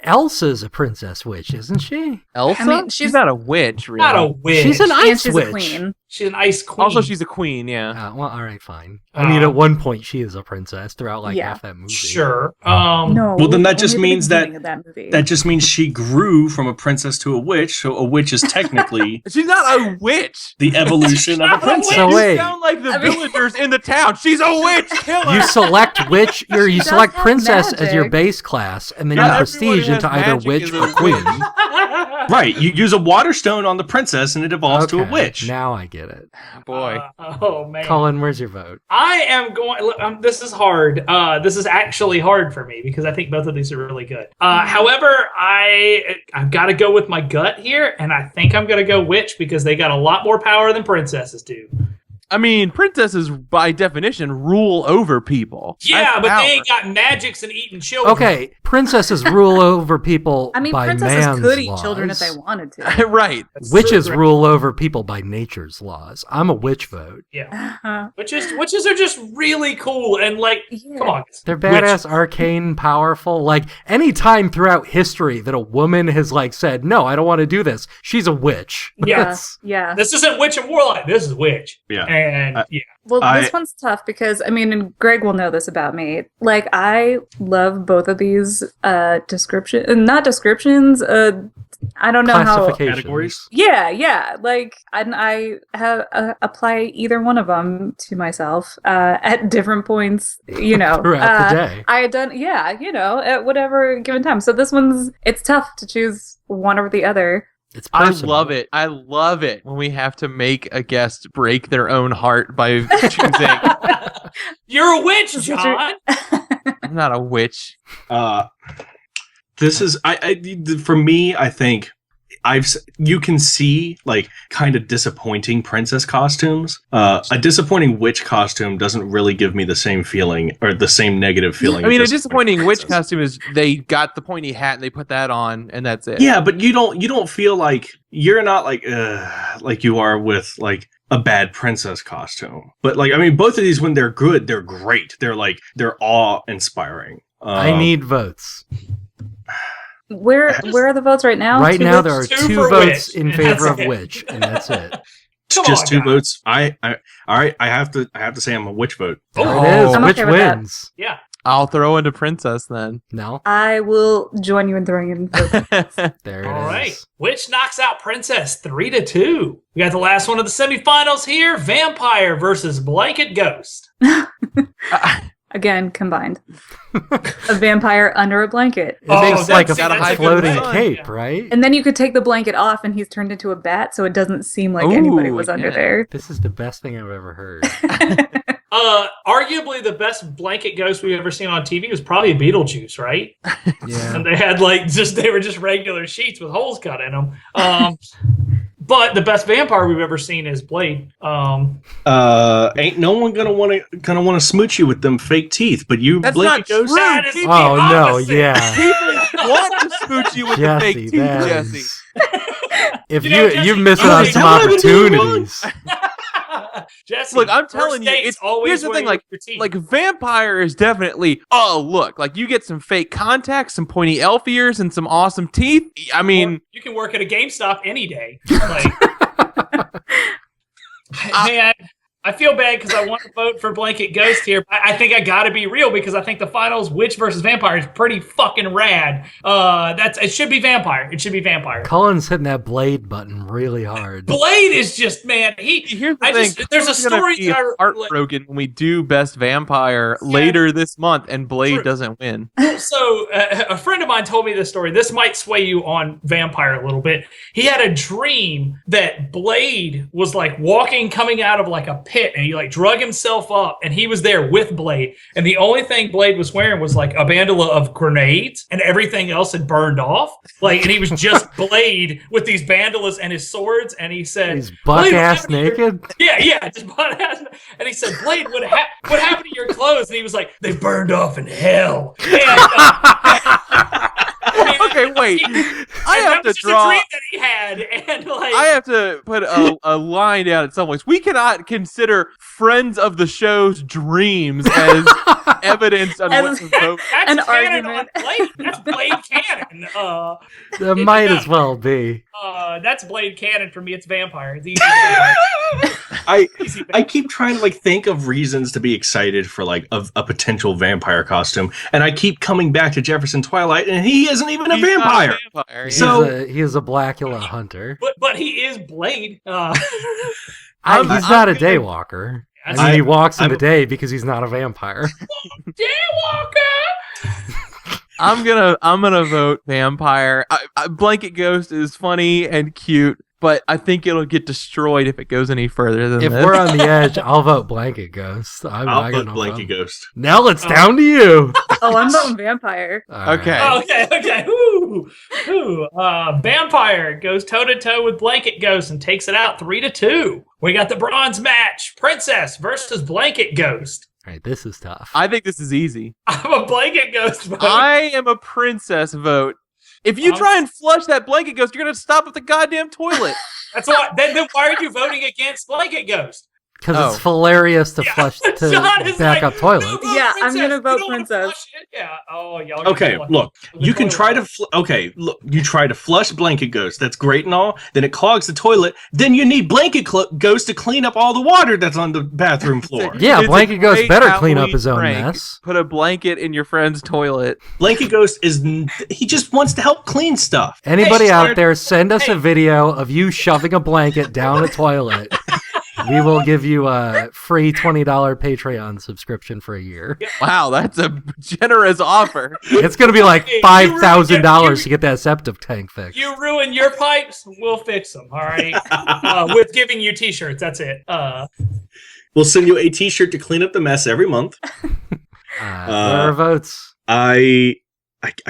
Elsa's a princess witch, isn't she? Elsa? I mean, she's not a witch, really. Not a witch. She's an And ice she's witch. a queen. She's an ice queen. Also, she's a queen. Yeah. Well, all right, fine. I mean, at one point she is a princess throughout like Yeah. half that movie. sure. No. Well, then that only just the means that- beginning of that movie. That just means she grew from a princess to a witch, so a witch is technically She's not a witch. the evolution of a not a princess. So You wait, sound like the I mean- villagers in the town. She's a witch. Kill her. you select witch, or you does select have princess as your magic. base class, and then Not you everybody prestige has into either magic witch as a or queen. witch. Right, you use a water stone on the princess and it evolves to a Okay, witch. Now I get it. Boy. Oh man. Colin, where's your vote? I am going. Look, this is hard. This is actually hard for me because I think both of these are really good. However, I've got to go with my gut here, and I think I'm going to go witch because they got a lot more power than princesses do. I mean, princesses by definition rule over people. Yeah, That's but power. they ain't got magics and eating children. Okay, princesses rule over people I mean, by princesses man's could eat laws. children if they wanted to. Right. That's Witches true. rule over people by nature's laws. I'm a witch vote. Yeah, witches are just really cool and like, Yeah. come on. They're badass, arcane, powerful. Like, any time throughout history that a woman has, like, said, no, I don't want to do this, she's a witch. Yeah. That's- Yeah. This isn't witch and warlock. This is witch. Yeah. And yeah. Well, I- this one's tough because, I mean, and Greg will know this about me. Like, I love both of these not descriptions, I don't know how. Classifications. Categories? Yeah. Like, I have apply either one of them to myself at different points, Throughout the day. I had done, at whatever given time. So this one's, it's tough to choose one over the other. It's I personal. love it. I love it when we have to make a guest break their own heart by choosing. You're a witch, This is true. John. I'm not a witch. This is for me. I think you can see like kind of disappointing princess costumes. A disappointing witch costume doesn't really give me the same feeling or the same negative feeling. I mean, a as disappointing witch princess. costume is they got the pointy hat and they put that on and that's it. Yeah, but you don't feel like you're not like you are with like a bad princess costume. But like, I mean, both of these, when they're good, they're great. They're awe-inspiring. I need votes. Where are the votes right now? Right Two now, votes? there are Two two for votes witch, in and favor that's of it. witch, and that's it. Come just on, two guys. votes. All right. I have to say I'm a witch vote. There Oh, it is. I'm Which okay with that. wins? Yeah. I'll throw into princess then. No, I will join you in throwing in. there it is. All right. Witch knocks out Princess 3-2. We got the last one of the semifinals here. Vampire versus Blanket Ghost. Again, combined. A vampire under a blanket. It makes like a gotta hide floating from the sun. cape, Yeah. right? And then you could take the blanket off and he's turned into a bat, so it doesn't seem like anybody Ooh, was under yeah. there. This is the best thing I've ever heard. Arguably the best blanket ghost we've ever seen on TV was probably Beetlejuice, right? Yeah. And they had they were just regular sheets with holes cut in them. But the best vampire we've ever seen is Blade. Ain't no one gonna want to smooch you with them fake teeth, but you That's Blanket not Ghost. true. That is the Oh no, opposite. yeah. People want to smooch you with the fake Jesse, teeth, that Jesse. is... If You know, Jesse, you're missing you on know, some that would've been the opportunities. Jesse, Look, I'm first telling you, dates it's always here's the wear thing, like your teeth. vampire is definitely look, like you get some fake contacts, some pointy elf ears, and some awesome teeth. I mean, you can work at a GameStop any day. Like, man, I feel bad because I want to vote for Blanket Ghost here. I think I got to be real because I think the finals, Witch versus Vampire, is pretty fucking rad. It should be Vampire. It should be Vampire. Cullen's hitting that blade button really hard. Blade is just, man. here's the I thing. just- there's a We're gonna story be that I- heartbroken when we do best vampire Yeah. later this month, and Blade True. doesn't win. So a friend of mine told me this story. This might sway you on Vampire a little bit. He had a dream that Blade was like coming out of like a pit, and he like drug himself up, and he was there with Blade, and the only thing Blade was wearing was like a bandana of grenades, and everything else had burned off. Like, and he was just Blade with these bandanas and his swords, and he said, He's butt "Blade, what ass happened to your-" naked. Yeah, just butt ass. And he said, "Blade, what happened to your clothes?" And he was like, "They burned off in hell." And, Okay, wait. I and have that to was just draw. a dream that he had, and like I have to put a line down at some place. We cannot consider friends of the show's dreams as evidence on what to vote. that's An canon argument. on Blade. That's Blade canon. That might as well be. That's Blade canon for me. It's Vampire. It's easy Vampire. Easy I keep trying to like think of reasons to be excited for like a potential vampire costume, and I keep coming back to Jefferson Twilight, and he isn't even a He's not vampire. vampire, yeah. So- He is a Blackula hunter. but he is Blade. He's I'm not a gonna- daywalker. I That's- mean, he walks in the I'm- day because he's not a vampire. Daywalker. I'm gonna vote vampire. Blanket Ghost is funny and cute, but I think it'll get destroyed if it goes any further than If this. we're on the edge, I'll vote Blanket Ghost. I'll got put no Blanket problem. Ghost. Now it's down to you. Oh, I'm voting vampire. All right. Okay. Okay. Vampire goes toe to toe with Blanket Ghost and takes it out 3-2. We got the bronze match: Princess versus Blanket Ghost. All right, this is tough. I think this is easy. I'm a Blanket Ghost vote. I am a princess vote. If you try and flush that blanket ghost, you're gonna stop at the goddamn toilet. That's why. Then why are you voting against Blanket Ghost? Because it's hilarious to Yeah, flush to John is back like, up toilets. "No, vote Yeah, I'm Princess. gonna You vote don't wanna Princess." flush it." Yeah. Oh, y'all. Okay, look, you can try to look, you try to flush Blanket Ghost. That's great and all. Then it clogs the toilet. Then you need Blanket Ghost to clean up all the water that's on the bathroom floor. Yeah, It's a Blanket Ghost great better clean up Halloween his own prank. mess. Put a blanket in your friend's toilet. Blanket Ghost he just wants to help clean stuff. Anybody Hey, out Sir. there, send us a Hey. video of you shoving a blanket down a toilet. We will give you a free $20 Patreon subscription for a year. Wow, that's a generous offer. It's going to be like Hey, you $5,000 to get that septic tank fixed. You ruin your pipes, we'll fix them. All right. With giving you T-shirts. That's it. We'll send you a T-shirt to clean up the mess every month. What are our votes? I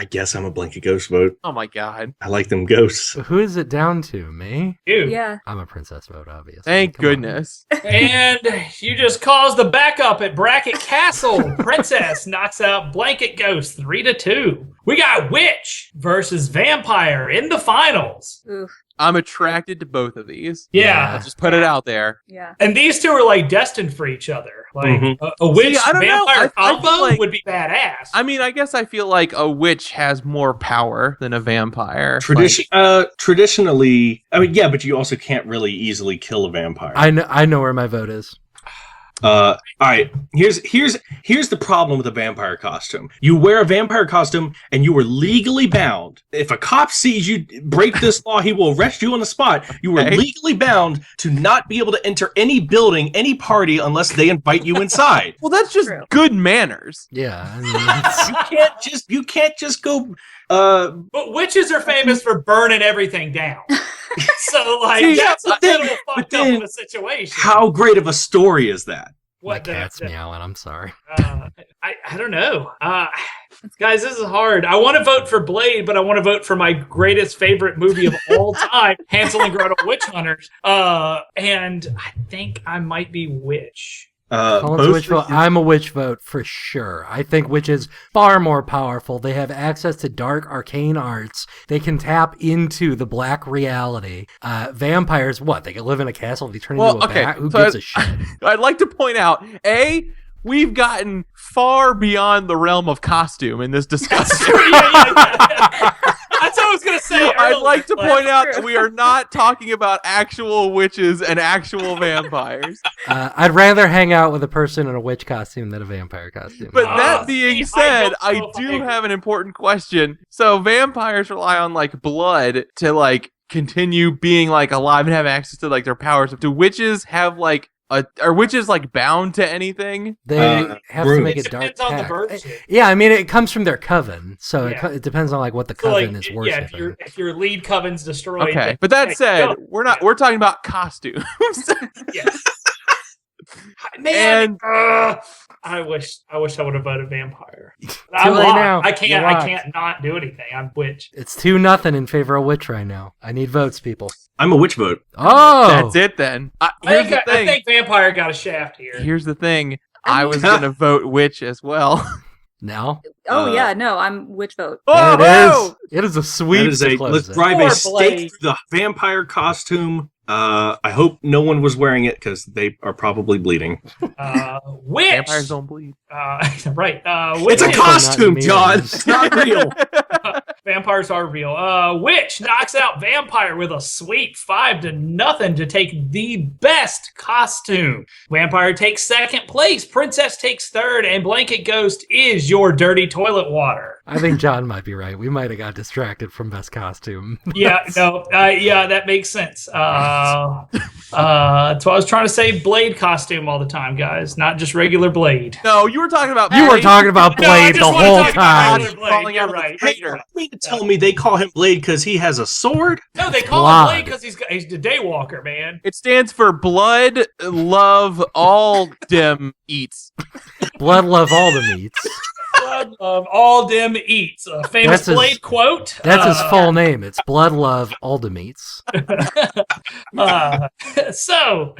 guess I'm a Blanket Ghost vote. Oh my god. I like them ghosts. Who is it down to? Me? You. Yeah. I'm a princess vote, obviously. Thank Come on. goodness. And you just caused the backup at Bracket Castle. Princess knocks out Blanket Ghost 3-2. We got Witch versus Vampire in the finals. Oof. I'm attracted to both of these. Yeah. I'll just put it out there. Yeah. And these two are like destined for each other. Like Mhm. a witch I don't know. vampire I feel combo like- would be badass. I mean, I guess I feel like a witch has more power than a vampire. Traditionally, I mean, yeah, but you also can't really easily kill a vampire. I know where my vote is. All right. Here's the problem with a vampire costume. You wear a vampire costume, and you are legally bound. If a cop sees you break this law, he will arrest you on the spot. You are Okay. legally bound to not be able to enter any building, any party, unless they invite you inside. Well, that's just True. good manners. Yeah. I mean, it's- You can't just go. But witches are famous for burning everything down. So like See, that's a but then- little but fucked then up of a situation. How great of a story is that? my cat's meowing. I'm sorry. I don't know. Guys, this is hard. I want to vote for Blade, but I want to vote for my greatest favorite movie of all time, Hansel and Gretel Witch Hunters. And I think I might be Witch. Colin's a witch vote. I'm a witch vote for sure. I think witch is far more powerful. They have access to dark arcane arts. They can tap into the black reality. Vampires, what? They can live in a castle. They turn into a bat. Who so gives a shit? I'd like to point out, we've gotten far beyond the realm of costume in this discussion. Yeah. That's what I was going to say. I'd earlier. like to point out true. that we are not talking about actual witches and actual vampires. I'd rather hang out with a person in a witch costume than a vampire costume. But Ah, that being see, I said, don't I know if do I agree. have an important question. So vampires rely on like blood to like continue being like alive and have access to like their powers. Do witches have like are witches like bound to anything? they have to Bruce. make a It dark depends on the pact. virtue. Yeah, I mean, it comes from their coven, so Yeah. it depends on like what the So, like, coven is yeah, worshiping. if your lead coven's destroyed. Okay, then- but that hey, said, go. we're talking about costumes. Yes. Man, I wish I would have voted vampire. I'm late locked. now. I You're can't locked. not do anything. I'm witch. It's 2-0 in favor of witch right now. I need votes, people. I'm a witch vote. Oh, That's it then. Here's the I thing. think vampire got a shaft here. Here's the thing. I was gonna vote witch as well. Now Oh Uh, yeah, no, I'm witch vote. there Oh, it is. It is a sweep. That is to a close let's it. drive Poor a stake Blade. through the vampire costume. I hope no one was wearing it because they are probably bleeding. Witch. Vampires don't bleed. Right. It's a witches. costume, Not John. mirrors. It's not real. Vampires are real. Witch knocks out Vampire with a sweep 5-0 to take the best costume. Vampire takes second place. Princess takes third, and Blanket Ghost is your dirty toilet water. I think John might be right. We might have got distracted from best costume. Yeah, no, yeah, that makes sense. That's why I was trying to say Blade costume all the time, guys, not just regular Blade. No, you were talking about. You were Blade. talking about No, I Blade just the wanna whole talk about time. regular Blade. Calling You're out the right. traitor. You mean to tell me they call him Blade because he has a sword? No, they call Blood. him Blade because he's the Daywalker, man. It stands for blood, love, all dim eats. Blood love all the meats. Blood Love all dem eats. A famous That's his- Blade quote. That's his full name. It's Blood Love Aldemeats. So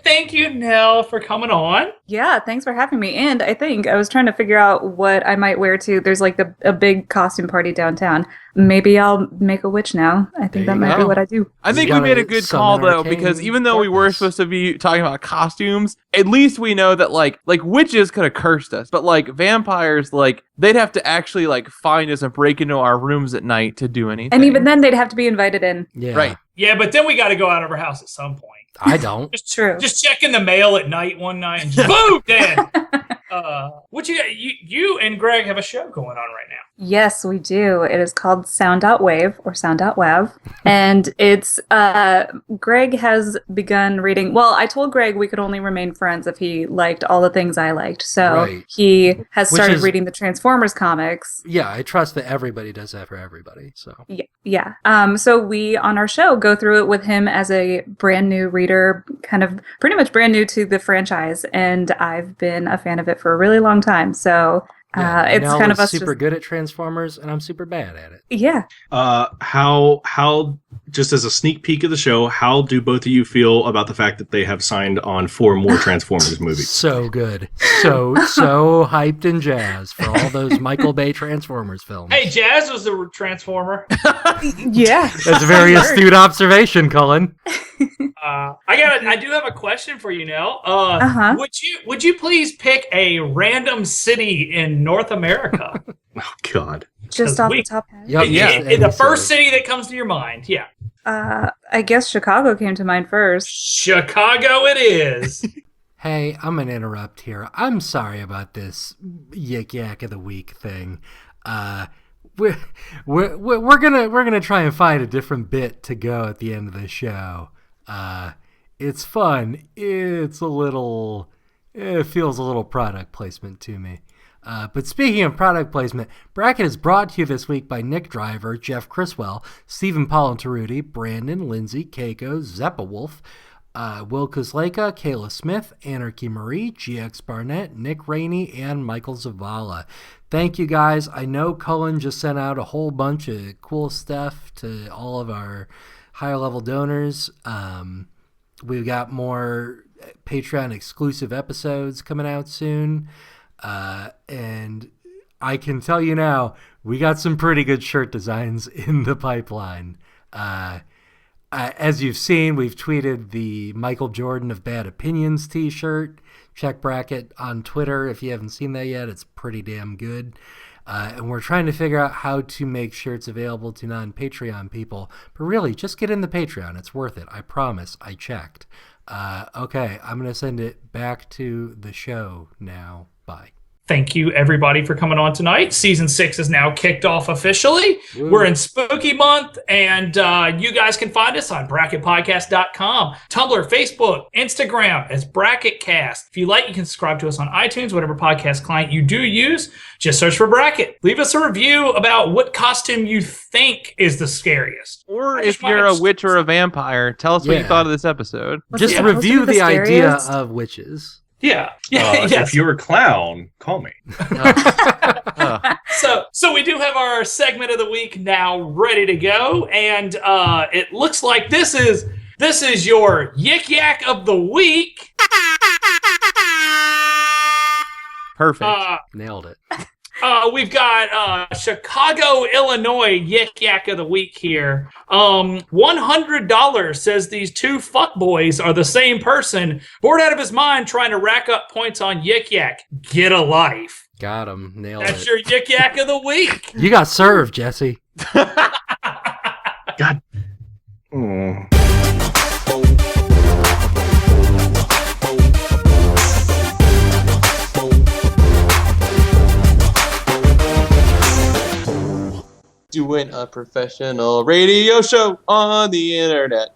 thank you, Nell, for coming on. Yeah, thanks for having me. And I think I was trying to figure out what I might wear to. There's like a big costume party downtown. Maybe I'll make a witch now. I think There that you might be go. what I do. I think You we made a gotta good summon call though, arcane because even though we were darkness. supposed to be talking about costumes, at least we know that like witches could have cursed us, but like vampires, like they'd have to actually like find us and break into our rooms at night to do anything. And even then, they'd have to be invited in. Yeah. Right. Yeah, but then we got to go out of our house at some point. I don't. True. Just checking the mail at night one night and boom, dead. What you and Greg have a show going on right now. Yes, we do. It is called Sound Out Wave or Sound Out Wav. And it's Greg has begun reading. Well, I told Greg we could only remain friends if he liked all the things I liked. So Right. he has Which started is- reading the Transformers comics. Yeah, I trust that everybody does that for everybody. So Yeah. So we on our show go through it with him as a brand new reader, kind of pretty much brand new to the franchise, and I've been a fan of it for a really long time. So yeah, it's Nell kind of is us super just, good at Transformers, and I'm super bad at it. yeah. How just as a sneak peek of the show, how do both of you feel about the fact that they have signed on 4 more Transformers movies? So good. So hyped and jazzed for all those Michael Bay Transformers films. Hey, Jazz was a Transformer. Yeah. That's a very astute observation, Cullen. I do have a question for you, Nell. Uh-huh. Would you please pick a random city in North America? Oh God. Just off we- the top head. Yep, Yeah. In the first city that comes to your mind. Yeah. I guess Chicago came to mind first. Chicago it is. Hey, I'm gonna interrupt here. I'm sorry about this Yik Yak of the Week thing. We're gonna try and find a different bit to go at the end of the show. It's fun. It feels a little product placement to me. But speaking of product placement, Bracket is brought to you this week by Nick Driver, Jeff Criswell, Stephen Palantaruti, Brandon, Lindsay, Keiko, Zeppa Wolf, Will Kusleka, Kayla Smith, Anarchy Marie, GX Barnett, Nick Rainey, and Michael Zavala. Thank you guys. I know Cullen just sent out a whole bunch of cool stuff to all of our higher level donors. We've got more Patreon exclusive episodes coming out soon. And I can tell you now, we got some pretty good shirt designs in the pipeline. As you've seen, we've tweeted the Michael Jordan of Bad Opinions t-shirt. Check Bracket on Twitter if you haven't seen that yet. It's pretty damn good. And we're trying to figure out how to make shirts available to non-Patreon people. But really, just get in the Patreon. It's worth it. I promise. I checked. Okay, I'm going to send it back to the show now. Bye. Thank you, everybody, for coming on tonight. Season 6 is now kicked off officially. Woo. We're in Spooky Month, and you guys can find us on bracketpodcast.com, Tumblr, Facebook, Instagram as BracketCast. If you like, you can subscribe to us on iTunes, whatever podcast client you do use. Just search for Bracket. Leave us a review about what costume you think is the scariest. Or I just if you're wanna- a witch or a vampire, tell us what you Yeah. thought of this episode. What's Just it supposed to review be the idea scariest? of witches. Yeah. Yes. If you're a clown, call me. So we do have our segment of the week now ready to go, and it looks like this is your Yik Yak of the week. Perfect. Nailed it. We've got Chicago, Illinois Yik Yak of the week here. $100 says these two fuckboys are the same person, bored out of his mind trying to rack up points on Yik Yak. Get a life. Got him. Nailed That's it. your Yik Yak of the week. You got served, Jesse. God. Mm. Doing a professional radio show on the internet.